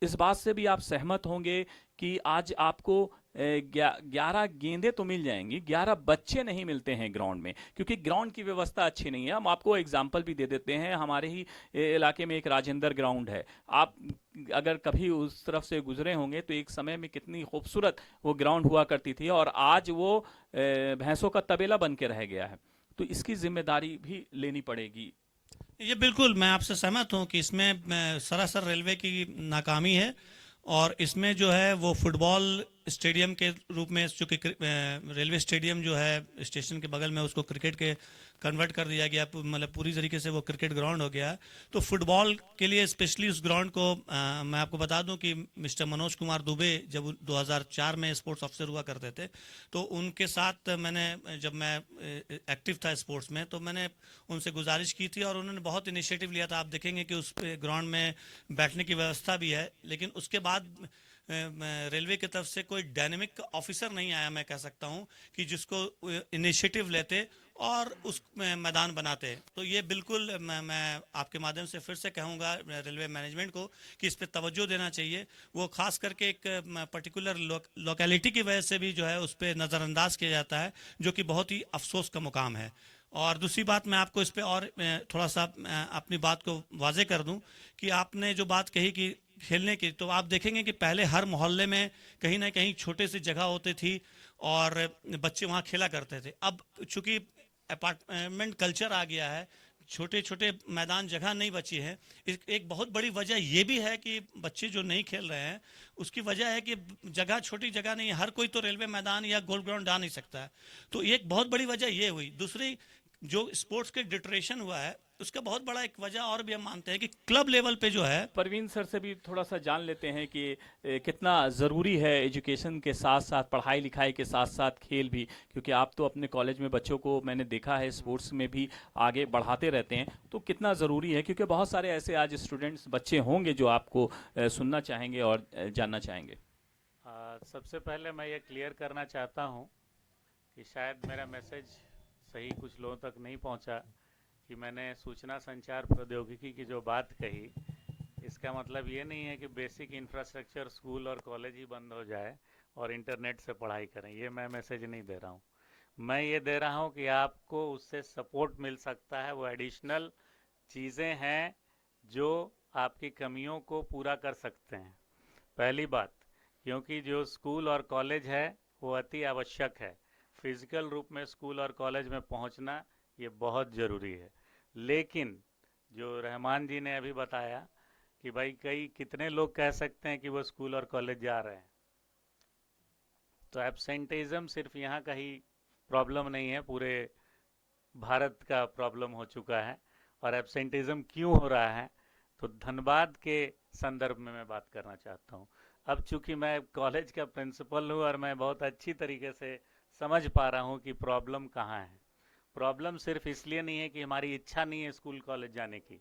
इस बात से भी आप सहमत होंगे कि आज आपको 11 गेंदें तो मिल जाएंगी, 11 बच्चे नहीं मिलते हैं ग्राउंड में, क्योंकि ग्राउंड की व्यवस्था अच्छी नहीं है। हम आपको एग्जांपल भी दे देते हैं, हमारे ही इलाके में एक राजेंद्र ग्राउंड है, आप अगर कभी उस तरफ से गुजरे होंगे तो एक समय में कितनी खूबसूरत वो ग्राउंड हुआ करती थी, और आज वो भैंसों का तबेला बन के रह गया है। तो इसकी जिम्मेदारी भी लेनी पड़ेगी। ये बिल्कुल मैं आपसे सहमत हूँ कि इसमें सरासर रेलवे की नाकामी है, और इसमें जो है वो फुटबॉल स्टेडियम के रूप में, चूँकि रेलवे स्टेडियम जो है स्टेशन के बगल में, उसको क्रिकेट के कन्वर्ट कर दिया गया, मतलब पूरी तरीके से वो क्रिकेट ग्राउंड हो गया। तो फुटबॉल के लिए स्पेशली उस ग्राउंड को मैं आपको बता दूं कि मिस्टर मनोज कुमार दुबे जब 2004 में स्पोर्ट्स ऑफिसर हुआ करते थे, तो उनके साथ मैंने, जब मैं एक्टिव था स्पोर्ट्स में, तो मैंने उनसे गुजारिश की थी और उन्होंने बहुत इनिशिएटिव लिया था। आप देखेंगे कि उस ग्राउंड में बैठने की व्यवस्था भी है, लेकिन उसके बाद रेलवे की तरफ से कोई डायनेमिक ऑफिसर नहीं आया, मैं कह सकता हूं, कि जिसको इनिशिएटिव लेते और उस मैदान बनाते। तो ये बिल्कुल मैं आपके माध्यम से फिर से कहूँगा रेलवे मैनेजमेंट को कि इस पर तवज्जो देना चाहिए। वो खास करके एक पर्टिकुलर लोकेलिटी की वजह से भी जो है उस पर नज़रअंदाज किया जाता है, जो कि बहुत ही अफसोस का मुकाम है। और दूसरी बात मैं आपको इस पे और थोड़ा सा अपनी बात को वाजे कर दूं कि आपने जो बात कही कि खेलने की, तो आप देखेंगे कि पहले हर मोहल्ले में कहीं ना कहीं छोटे सी जगह होती थी और बच्चे वहाँ खेला करते थे। अब चूंकि अपार्टमेंट कल्चर आ गया है, छोटे छोटे मैदान जगह नहीं बची है। एक बहुत बड़ी वजह ये भी है कि बच्चे जो नहीं खेल रहे हैं उसकी वजह है कि जगह, छोटी जगह नहीं है, हर कोई तो रेलवे मैदान या गोल ग्राउंड आ नहीं सकता है। तो एक बहुत बड़ी वजह ये हुई। दूसरी, जो स्पोर्ट्स के डिटरेशन हुआ है उसका बहुत बड़ा एक वजह और भी हम मानते हैं कि क्लब लेवल पे जो है, परवीन सर से भी थोड़ा सा जान लेते हैं कि कितना ज़रूरी है एजुकेशन के साथ साथ, पढ़ाई लिखाई के साथ साथ खेल भी, क्योंकि आप तो अपने कॉलेज में बच्चों को मैंने देखा है स्पोर्ट्स में भी आगे बढ़ाते रहते हैं, तो कितना ज़रूरी है, क्योंकि बहुत सारे ऐसे आज स्टूडेंट्स बच्चे होंगे जो आपको सुनना चाहेंगे और जानना चाहेंगे। सबसे पहले मैं ये क्लियर करना चाहता हूँ कि शायद मेरा मैसेज सही कुछ लोगों तक नहीं पहुँचा कि मैंने सूचना संचार प्रौद्योगिकी की जो बात कही, इसका मतलब ये नहीं है कि बेसिक इंफ्रास्ट्रक्चर स्कूल और कॉलेज ही बंद हो जाए और इंटरनेट से पढ़ाई करें। ये मैं मैसेज नहीं दे रहा हूँ। मैं ये दे रहा हूँ कि आपको उससे सपोर्ट मिल सकता है, वो एडिशनल चीज़ें हैं जो आपकी कमियों को पूरा कर सकते हैं। पहली बात, क्योंकि जो स्कूल और कॉलेज है वो अति आवश्यक है। फिजिकल रूप में स्कूल और कॉलेज में पहुंचना ये बहुत ज़रूरी है। लेकिन जो रहमान जी ने अभी बताया कि भाई कितने लोग कह सकते हैं कि वो स्कूल और कॉलेज जा रहे हैं, तो एब्सेंटेज़म सिर्फ यहाँ का ही प्रॉब्लम नहीं है, पूरे भारत का प्रॉब्लम हो चुका है। और एब्सेंटेज़म क्यों हो रहा है, तो धनबाद के संदर्भ में मैं बात करना चाहता हूँ। अब चूंकि मैं कॉलेज का प्रिंसिपल हूँ और मैं बहुत अच्छी तरीके से समझ पा रहा हूँ कि प्रॉब्लम कहाँ है। प्रॉब्लम सिर्फ इसलिए नहीं है कि हमारी इच्छा नहीं है स्कूल कॉलेज जाने की,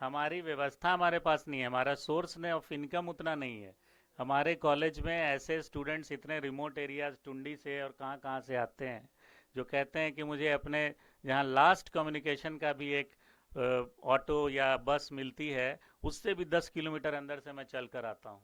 हमारी व्यवस्था हमारे पास नहीं है, हमारा सोर्स ने ऑफ इनकम उतना नहीं है। हमारे कॉलेज में ऐसे स्टूडेंट्स इतने रिमोट एरियाज टुंडी से और कहाँ कहाँ से आते हैं जो कहते हैं कि मुझे अपने जहाँ लास्ट कम्युनिकेशन का भी एक ऑटो या बस मिलती है उससे भी 10 किलोमीटर अंदर से मैं चल कर आता हूँ।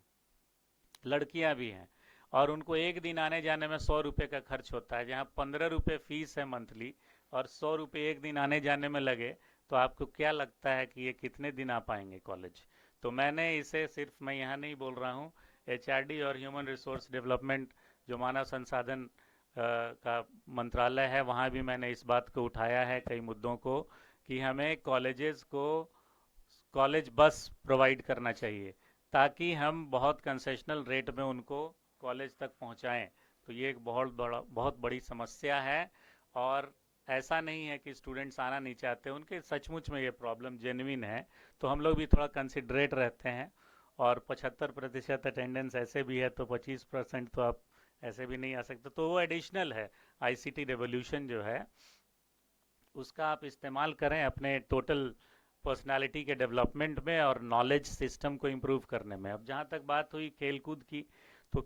लड़कियाँ भी हैं और उनको एक दिन आने जाने में 100 रुपये का खर्च होता है, जहाँ 15 रुपये फीस है मंथली और 100 रुपये एक दिन आने जाने में लगे, तो आपको क्या लगता है कि ये कितने दिन आ पाएंगे कॉलेज? तो मैंने इसे सिर्फ, मैं यहाँ नहीं बोल रहा हूँ, HRD और ह्यूमन रिसोर्स डेवलपमेंट जो मानव संसाधन का मंत्रालय है, वहाँ भी मैंने इस बात को उठाया है, कई मुद्दों को, कि हमें कॉलेजेस को कॉलेज बस प्रोवाइड करना चाहिए ताकि हम बहुत कंसेशनल रेट में उनको कॉलेज तक पहुंचाएं। तो ये एक बहुत बड़ी समस्या है और ऐसा नहीं है कि स्टूडेंट्स आना नहीं चाहते, उनके सचमुच में ये प्रॉब्लम जेन्युइन है। तो हम लोग भी थोड़ा कंसिडरेट रहते हैं और 75% अटेंडेंस ऐसे भी है, तो 25% तो आप ऐसे भी नहीं आ सकते, तो वो एडिशनल है। ICT रेवोल्यूशन जो है उसका आप इस्तेमाल करें अपने टोटल पर्सनालिटी के डेवलपमेंट में और नॉलेज सिस्टम को इम्प्रूव करने में। अब जहाँ तक बात हुई खेलकूद की, तो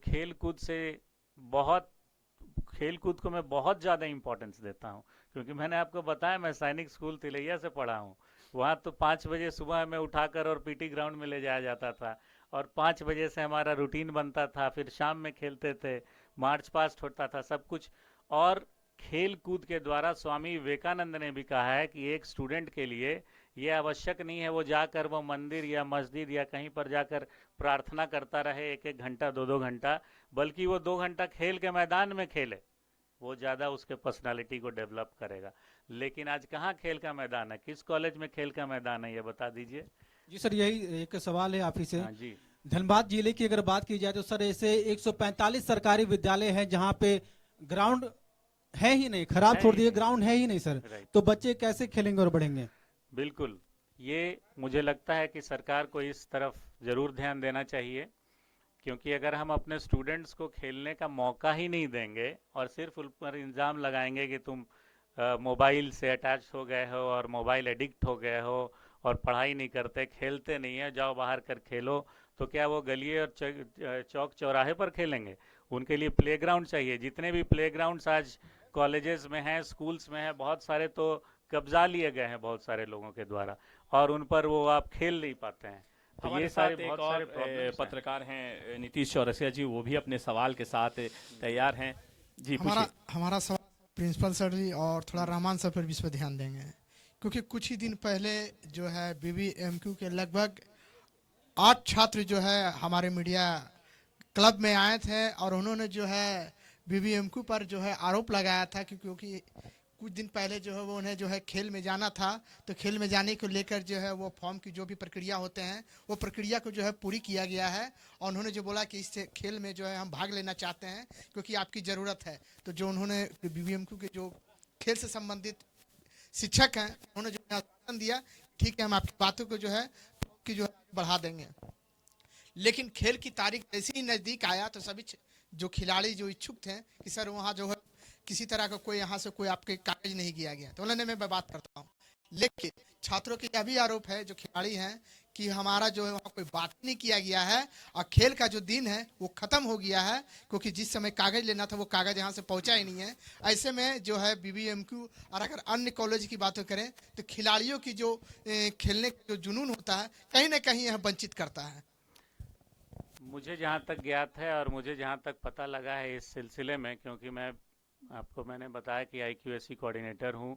खेलकूद को मैं बहुत ज़्यादा इम्पोर्टेंस देता हूँ, क्योंकि मैंने आपको बताया मैं सैनिक स्कूल तिलैया से पढ़ा हूँ। वहाँ तो 5 बजे सुबह में उठाकर और PT ग्राउंड में ले जाया जाता था और 5 बजे से हमारा रूटीन बनता था, फिर शाम में खेलते थे, मार्च पास्ट होता था, सब कुछ। और खेल कूद के द्वारा स्वामी विवेकानंद ने भी कहा है कि एक स्टूडेंट के लिए ये आवश्यक नहीं है वो जाकर वो मंदिर या मस्जिद या कहीं पर जाकर प्रार्थना करता रहे 1-1 घंटा 2-2 घंटा, बल्कि वो 2 घंटा खेल के मैदान में खेले, वो ज़्यादा उसके पर्सनालिटी को डेवलप करेगा। लेकिन आज कहाँ खेल का मैदान है, किस कॉलेज में खेल का मैदान है, ये बता दीजिए। जी सर, यही एक सवाल है आप ही से। हाँ जी। धनबाद जिले की अगर बात की जाए तो सर ऐसे 145 सरकारी विद्यालय हैं जहाँ पे ग्राउंड है ही नहीं, खराब छोड़ दिए, ग्राउंड है ही नहीं सर, तो बच्चे कैसे खेलेंगे और बढ़ेंगे? बिल्कुल, ये मुझे लगता है कि सरकार को इस तरफ ज़रूर ध्यान देना चाहिए, क्योंकि अगर हम अपने स्टूडेंट्स को खेलने का मौका ही नहीं देंगे और सिर्फ उन पर इल्ज़ाम लगाएंगे कि तुम मोबाइल से अटैच हो गए हो और मोबाइल एडिक्ट हो गए हो और पढ़ाई नहीं करते, खेलते नहीं है, जाओ बाहर कर खेलो, तो क्या वो गलिए और चौक चौराहे पर खेलेंगे? उनके लिए प्लेग्राउंड चाहिए। जितने भी प्लेग्राउंड्स आज कॉलेजेस में हैं, स्कूल्स में हैं, बहुत सारे तो कब्जा लिए गए हैं बहुत सारे लोगों के द्वारा और उन पर वो आप खेल नहीं पाते हैं। तो हमारे ये साथ सारे एक बहुत और सारे प्रॉब्लम्स हैं। पत्रकार हैं नीतीश चौरसिया जी, वो भी अपने सवाल के साथ तैयार हैं। जी हमारा सवाल प्रिंसिपल सर जी और थोड़ा रहमान सर पर भी इस पर ध्यान देंगे, क्योंकि कुछ ही दिन पहले जो है BBMQ के लगभग 8 छात्र जो है हमारे मीडिया क्लब में आए थे और उन्होंने जो है BBMQ पर जो है आरोप लगाया था कि क्योंकि कुछ दिन पहले जो है वो उन्हें जो है खेल में जाना था, तो खेल में जाने को लेकर जो है वो फॉर्म की जो भी प्रक्रिया होते हैं वो प्रक्रिया को जो है पूरी किया गया है और उन्होंने जो बोला कि इस खेल में जो है हम भाग लेना चाहते हैं क्योंकि आपकी ज़रूरत है। तो जो उन्होंने BBMQ के जो खेल से संबंधित शिक्षक हैं उन्होंने जो आश्वासन दिया, ठीक है हम आपकी बातों को जो है कि जो है बढ़ा देंगे। लेकिन खेल की तारीख जैसे ही नजदीक आया तो सभी जो खिलाड़ी जो इच्छुक थे कि सर वहाँ जो है किसी तरह का कोई यहाँ से कोई आपके कागज नहीं किया गया, तो उन्होंने मैं बात करता हूँ। लेकिन छात्रों के यह भी आरोप है जो खिलाड़ी हैं कि हमारा जो है वहाँ कोई बात नहीं किया गया है और खेल का जो दिन है वो खत्म हो गया है, क्योंकि जिस समय कागज लेना था वो कागज यहाँ से पहुँचा ही नहीं है। ऐसे में जो है BBMQ और अगर अन्य कॉलेज की बातें करें तो खिलाड़ियों की जो खेलने का जो जुनून होता है कहीं ना कहीं यह वंचित करता है। मुझे जहाँ तक ज्ञात है और मुझे जहाँ तक पता लगा है इस सिलसिले में, क्योंकि मैंने बताया कि IQAC कोऑर्डिनेटर हूँ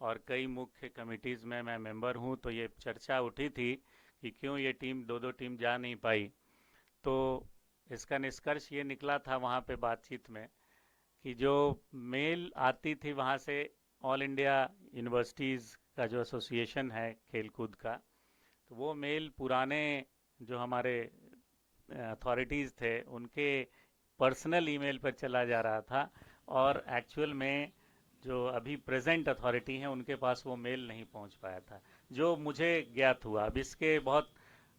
और कई मुख्य कमिटीज़ में मैं मेंबर हूँ, तो ये चर्चा उठी थी कि क्यों ये टीम दो टीम जा नहीं पाई। तो इसका निष्कर्ष ये निकला था वहाँ पे बातचीत में कि जो मेल आती थी वहाँ से ऑल इंडिया यूनिवर्सिटीज़ का जो एसोसिएशन है खेलकूद का, तो वो मेल पुराने जो हमारे अथॉरिटीज़ थे उनके पर्सनल ईमेल पर चला जा रहा था और एक्चुअल में जो अभी प्रेजेंट अथॉरिटी हैं उनके पास वो मेल नहीं पहुंच पाया था, जो मुझे ज्ञात हुआ। अब इसके बहुत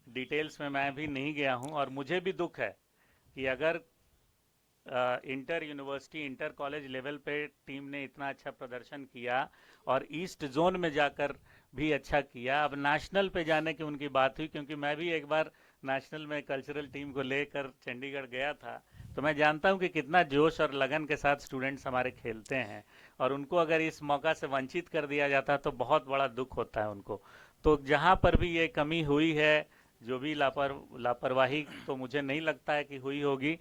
डिटेल्स में मैं भी नहीं गया हूं और मुझे भी दुख है कि अगर inter university inter college level पे टीम ने इतना अच्छा प्रदर्शन किया और ईस्ट जोन में जाकर भी अच्छा किया, अब नेशनल पे जाने की उनकी बात हुई, क्योंकि मैं भी एक बार नेशनल में कल्चरल टीम को लेकर चंडीगढ़ गया था, तो मैं जानता हूं कि कितना जोश और लगन के साथ स्टूडेंट्स हमारे खेलते हैं और उनको अगर इस मौका से वंचित कर दिया जाता तो बहुत बड़ा दुख होता है उनको। तो जहां पर भी ये कमी हुई है, जो भी लापरवाही तो मुझे नहीं लगता है कि हुई होगी,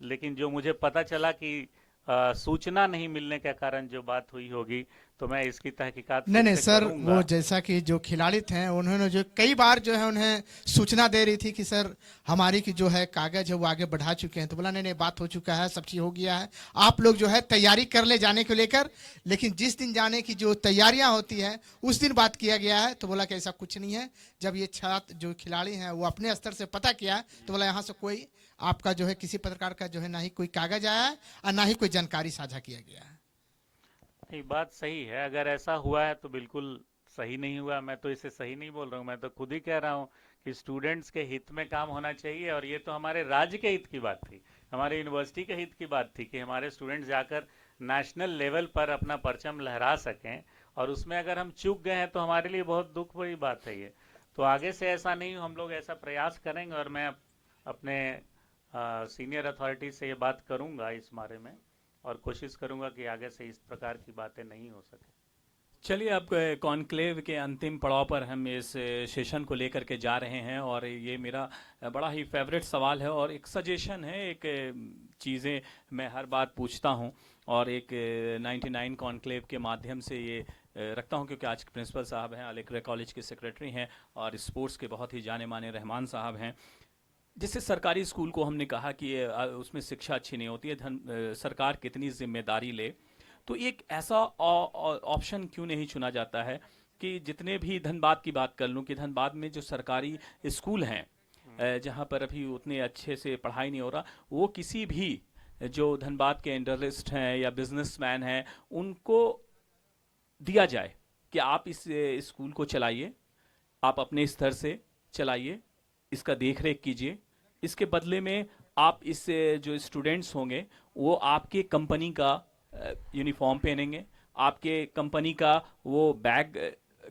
लेकिन जो मुझे पता चला कि सूचना नहीं मिलने के कारण जो बात हुई होगी, तो मैं इसकी तहकीकात नहीं से सर, करूंगा। वो जैसा कि जो खिलाड़ी थे उन्होंने जो कई बार जो है उन्हें सूचना दे रही थी कि सर हमारी की जो है कागज है वो आगे बढ़ा चुके हैं, तो बोला नहीं बात हो चुका है, सब चीज़ हो गया है, आप लोग जो है तैयारी कर ले जाने को लेकर। लेकिन जिस दिन जाने की जो तैयारियां होती है उस दिन बात किया गया है, तो बोला कि ऐसा कुछ नहीं है। जब ये छात्र जो खिलाड़ी हैं वो अपने स्तर से पता किया तो बोला यहाँ से कोई आपका जो है किसी प्रकार का जो है ना ही कोई कागज आया है और ना ही कोई जानकारी साझा किया गया है। नहीं, बात सही है, अगर ऐसा हुआ है तो बिल्कुल सही नहीं हुआ। मैं तो इसे सही नहीं बोल रहा हूँ, मैं तो खुद ही कह रहा हूँ कि स्टूडेंट्स के हित में काम होना चाहिए और ये तो हमारे राज्य के हित की बात थी, हमारे यूनिवर्सिटी के हित की बात थी कि हमारे स्टूडेंट्स जाकर नेशनल लेवल पर अपना परचम लहरा सकें, और उसमें अगर हम चूक गए हैं तो हमारे लिए बहुत दुख भरी बात है ये। तो आगे से ऐसा नहीं, हम लोग ऐसा प्रयास करेंगे और मैं अपने सीनियर अथॉरिटी से ये बात करूंगा इस बारे में और कोशिश करूंगा कि आगे से इस प्रकार की बातें नहीं हो सके। चलिए, अब कॉन्क्लेव के अंतिम पड़ाव पर हम इस सेशन को लेकर के जा रहे हैं और ये मेरा बड़ा ही फेवरेट सवाल है और एक सजेशन है, एक चीज़ें मैं हर बात पूछता हूँ और एक 99 कॉन्क्लेव के माध्यम से ये रखता हूँ, क्योंकि आज प्रिंसिपल साहब हैं, अलीगढ़ कॉलेज के सेक्रेटरी हैं और स्पोर्ट्स के बहुत ही जाने माने रहमान साहब हैं। जैसे सरकारी स्कूल को हमने कहा कि उसमें शिक्षा अच्छी नहीं होती है, सरकार कितनी जिम्मेदारी ले, तो एक ऐसा ऑप्शन क्यों नहीं चुना जाता है कि जितने भी धनबाद की बात कर लूँ कि धनबाद में जो सरकारी स्कूल हैं जहाँ पर अभी उतने अच्छे से पढ़ाई नहीं हो रहा, वो किसी भी जो धनबाद के इंडस्ट्रियलिस्ट हैं या बिजनेसमैन हैं उनको दिया जाए कि आप इस स्कूल को चलाइए, आप अपने स्तर से चलाइए, इसका देख रेख कीजिए, इसके बदले में आप इस जो स्टूडेंट्स होंगे वो आपके कंपनी का यूनिफॉर्म पहनेंगे, आपके कंपनी का वो बैग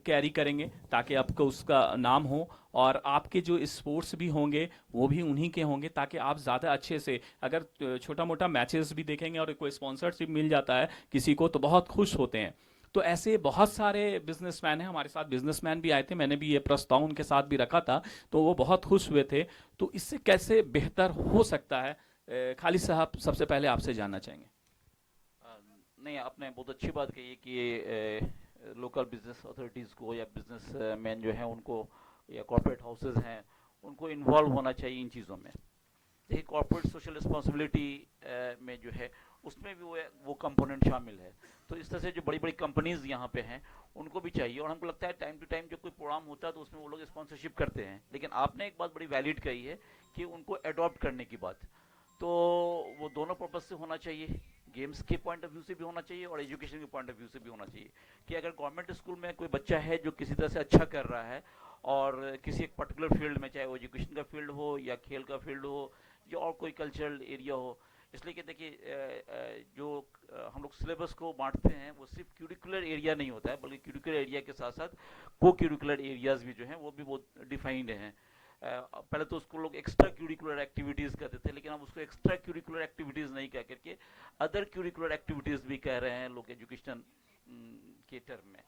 कैरी करेंगे ताकि आपको उसका नाम हो, और आपके जो स्पोर्ट्स भी होंगे वो भी उन्हीं के होंगे ताकि आप ज़्यादा अच्छे से, अगर छोटा मोटा मैचेस भी देखेंगे और कोई स्पॉन्सरशिप मिल जाता है किसी को तो बहुत खुश होते हैं। तो ऐसे बहुत सारे बिजनेसमैन हैं, हमारे साथ बिजनेसमैन भी आए थे, मैंने भी ये प्रस्ताव उनके साथ भी रखा था तो वो बहुत खुश हुए थे। तो इससे कैसे बेहतर हो सकता है, खालिद साहब सबसे पहले आपसे जानना चाहेंगे। नहीं, आपने बहुत अच्छी बात कही है कि लोकल बिजनेस अथॉरिटीज़ को या बिजनेस मैन जो हैं उनको या कॉर्पोरेट हाउसेज हैं उनको इन्वॉल्व होना चाहिए इन चीज़ों में। देखिए, कॉर्पोरेट सोशल रिस्पॉन्सिबिलिटी में जो है उसमें भी वो कंपोनेंट शामिल है। तो इस तरह से जो बड़ी बड़ी कंपनीज यहाँ पे हैं उनको भी चाहिए, और हमको लगता है टाइम टू टाइम जब कोई प्रोग्राम होता है तो उसमें वो लोग स्पॉन्सरशिप करते हैं। लेकिन आपने एक बात बड़ी वैलिड कही है कि उनको अडॉप्ट करने की बात, तो वो दोनों पर्पज़ से होना चाहिए। गेम्स के पॉइंट ऑफ व्यू से भी होना चाहिए और एजुकेशन के पॉइंट ऑफ व्यू से भी होना चाहिए कि अगर गवर्नमेंट स्कूल में कोई बच्चा है जो किसी तरह से अच्छा कर रहा है और किसी एक पर्टिकुलर फील्ड में, चाहे वो एजुकेशन का फील्ड हो या खेल का फील्ड हो या और कोई कल्चरल एरिया हो, इसलिए कि देखिए जो हम लोग सिलेबस को बांटते हैं वो सिर्फ क्यूरिकुलर एरिया नहीं होता है, बल्कि क्यूरिकुलर एरिया के साथ साथ को क्यूरिकुलर एरियाज भी जो हैं वो भी बहुत डिफाइंड हैं। पहले तो उसको लोग एक्स्ट्रा क्यूरिकुलर एक्टिविटीज़ कहते थे, लेकिन अब उसको एक्स्ट्रा क्यूरिकुलर एक्टिविटीज़ नहीं कह करके अदर क्यूरिकुलर एक्टिविटीज़ भी कह रहे हैं लोग एजुकेशन के टर्म में।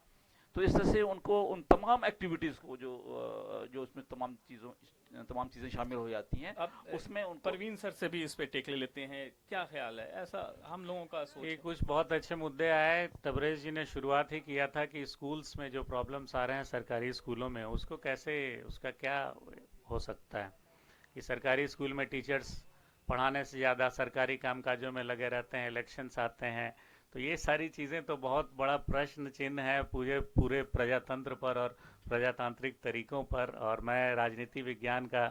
तो इस तरह से उनको उन तमाम एक्टिविटीज़ को जो उसमें तमाम चीज़ें शामिल हो जाती हैं, अब उसमें उनको परवीन सर से भी इस पे टेक ले लेते हैं, क्या ख्याल है? ऐसा हम लोगों का सोच ये है। कुछ बहुत अच्छे मुद्दे आए। तबरेज जी ने शुरुआत ही किया था कि स्कूल्स में जो प्रॉब्लम्स आ रहे हैं सरकारी स्कूलों में, उसको कैसे, उसका क्या हो सकता है कि सरकारी स्कूल में टीचर्स पढ़ाने से ज़्यादा सरकारी कामकाजों में लगे रहते हैं, इलेक्शंस आते हैं, तो ये सारी चीज़ें तो बहुत बड़ा प्रश्न चिन्ह है पूरे प्रजातंत्र पर और प्रजातांत्रिक तरीकों पर। और मैं राजनीति विज्ञान का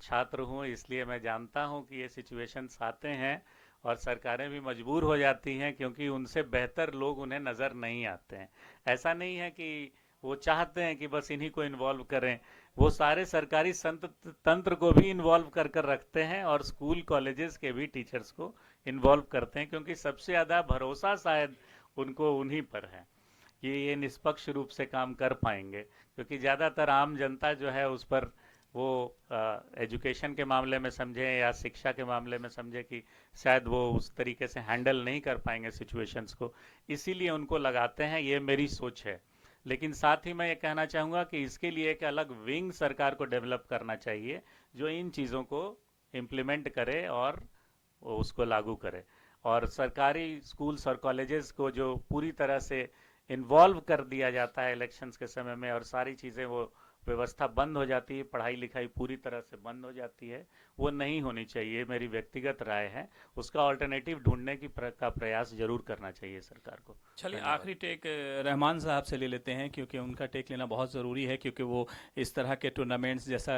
छात्र हूँ, इसलिए मैं जानता हूँ कि ये सिचुएशंस आते हैं और सरकारें भी मजबूर हो जाती हैं क्योंकि उनसे बेहतर लोग उन्हें नज़र नहीं आते हैं। ऐसा नहीं है कि वो चाहते हैं कि बस इन्हीं को इन्वॉल्व करें, वो सारे सरकारी तंत्र को भी इन्वॉल्व कर कर रखते हैं और स्कूल कॉलेजेस के भी टीचर्स को इन्वॉल्व करते हैं, क्योंकि सबसे ज़्यादा भरोसा शायद उनको उन्हीं पर है कि ये निष्पक्ष रूप से काम कर पाएंगे, क्योंकि ज़्यादातर आम जनता जो है उस पर वो एजुकेशन के मामले में समझे या शिक्षा के मामले में समझे कि शायद वो उस तरीके से हैंडल नहीं कर पाएंगे सिचुएशंस को, इसीलिए उनको लगाते हैं। ये मेरी सोच है। लेकिन साथ ही मैं ये कहना चाहूँगा कि इसके लिए एक अलग विंग सरकार को डेवलप करना चाहिए जो इन चीज़ों को इम्प्लीमेंट करे और उसको लागू करे। और सरकारी स्कूल्स और कॉलेजेस को जो पूरी तरह से इन्वॉल्व कर दिया जाता है इलेक्शंस के समय में और सारी चीज़ें वो व्यवस्था बंद हो जाती है, पढ़ाई लिखाई पूरी तरह से बंद हो जाती है, वो नहीं होनी चाहिए, मेरी व्यक्तिगत राय है। उसका ऑल्टरनेटिव ढूंढने का प्रयास जरूर करना चाहिए सरकार को। चलिए आखिरी टेक रहमान साहब से ले लेते हैं, क्योंकि उनका टेक लेना बहुत ज़रूरी है, क्योंकि वो इस तरह के टूर्नामेंट्स जैसा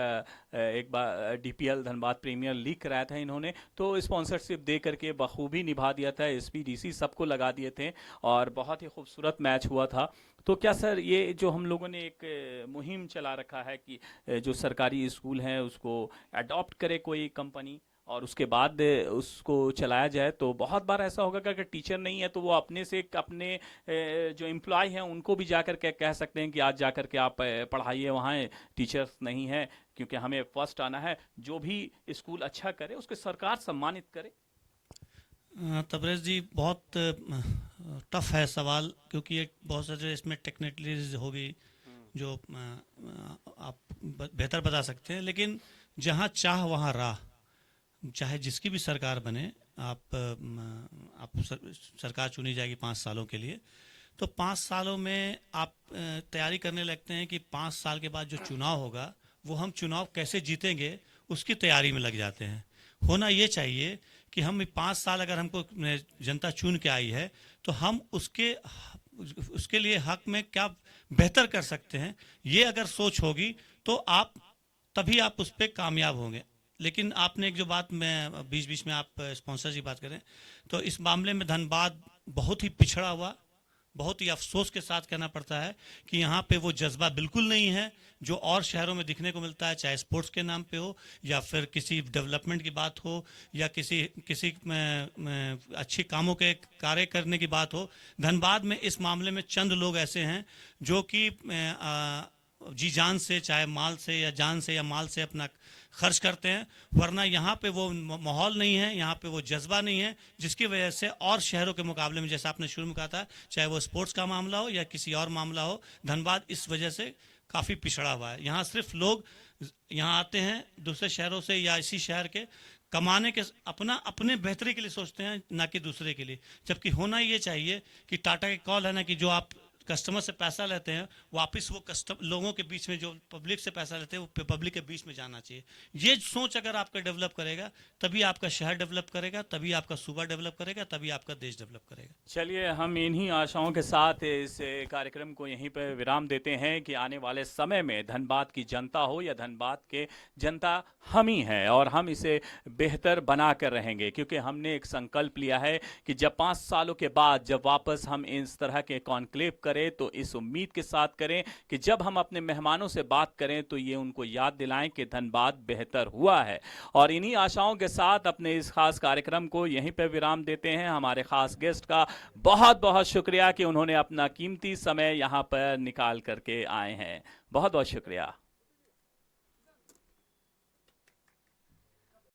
एक बार डीपीएल धनबाद प्रीमियर लीग कराया था इन्होंने, तो स्पॉन्सरशिप दे करके बखूबी निभा दिया था, एसपीडीसी सबको लगा दिए थे और बहुत ही खूबसूरत मैच हुआ था। तो क्या सर ये जो हम लोगों ने एक मुहिम चला रखा है कि जो सरकारी स्कूल हैं उसको अडॉप्ट करे कोई कंपनी और उसके बाद उसको चलाया जाए, तो बहुत बार ऐसा होगा कि अगर टीचर नहीं है तो वो अपने से अपने जो एम्प्लॉय हैं उनको भी जाकर के कह सकते हैं कि आज जाकर के आप पढ़ाइए, वहाँ टीचर्स नहीं है, क्योंकि हमें फर्स्ट आना है। जो भी स्कूल अच्छा करे उसके सरकार सम्मानित करे। तबरेज जी, बहुत टफ है सवाल, क्योंकि एक बहुत सारे इसमें टेक्निकलिटीज होगी जो आप बेहतर बता सकते हैं। लेकिन जहाँ चाह वहाँ राह, चाहे जिसकी भी सरकार बने, आप सरकार चुनी जाएगी 5 सालों के लिए, तो 5 सालों में आप तैयारी करने लगते हैं कि 5 साल के बाद जो चुनाव होगा वो हम चुनाव कैसे जीतेंगे उसकी तैयारी में लग जाते हैं। होना ये चाहिए कि हम 5 साल अगर हमको जनता चुन के आई है तो हम उसके लिए हक में क्या बेहतर कर सकते हैं, ये अगर सोच होगी तो तभी आप उस पर कामयाब होंगे। लेकिन आपने एक जो बात, मैं बीच बीच में आप स्पॉन्सर की बात करें, तो इस मामले में धनबाद बहुत ही पिछड़ा हुआ, बहुत ही अफसोस के साथ कहना पड़ता है कि यहाँ पे वो जज्बा बिल्कुल नहीं है जो और शहरों में दिखने को मिलता है, चाहे स्पोर्ट्स के नाम पे हो या फिर किसी डेवलपमेंट की बात हो या किसी अच्छी कामों के कार्य करने की बात हो। धनबाद में इस मामले में चंद लोग ऐसे हैं जो कि जी जान से, चाहे माल से या जान से या माल से अपना खर्च करते हैं, वरना यहाँ पे वो माहौल नहीं है, यहाँ पे वो जज्बा नहीं है, जिसकी वजह से और शहरों के मुकाबले में, जैसा आपने शुरू में कहा था, चाहे वो स्पोर्ट्स का मामला हो या किसी और मामला हो, धनबाद इस वजह से काफ़ी पिछड़ा हुआ है। यहाँ सिर्फ लोग यहाँ आते हैं दूसरे शहरों से या इसी शहर के कमाने के, अपने बेहतरी के लिए सोचते हैं, ना कि दूसरे के लिए। जबकि होना ये चाहिए कि टाटा के कॉल है ना कि जो आप कस्टमर से पैसा लेते हैं, वापस वो लोगों के बीच में, जो पब्लिक से पैसा लेते हैं वो पब्लिक के बीच में जाना चाहिए। ये सोच अगर आपका डेवलप करेगा, तभी आपका शहर डेवलप करेगा, तभी आपका सूबा डेवलप करेगा, तभी आपका देश डेवलप करेगा। चलिए, हम इन्हीं आशाओं के साथ इस कार्यक्रम को यहीं पर विराम देते हैं कि आने वाले समय में धनबाद की जनता हो या धनबाद के जनता हम ही हैं, और हम इसे बेहतर बना कर रहेंगे, क्योंकि हमने एक संकल्प लिया है कि जब 5 सालों के बाद जब वापस हम इस तरह के कॉन्क्लेव करें तो इस उम्मीद के साथ करें कि जब हम अपने मेहमानों से बात करें तो ये उनको याद दिलाएं कि धनबाद बेहतर हुआ है। और इन्हीं आशाओं के साथ अपने इस खास कार्यक्रम को यहीं पर विराम देते हैं। हमारे खास गेस्ट का बहुत बहुत शुक्रिया कि उन्होंने अपना कीमती समय यहाँ पर निकाल करके आए हैं। बहुत बहुत शुक्रिया।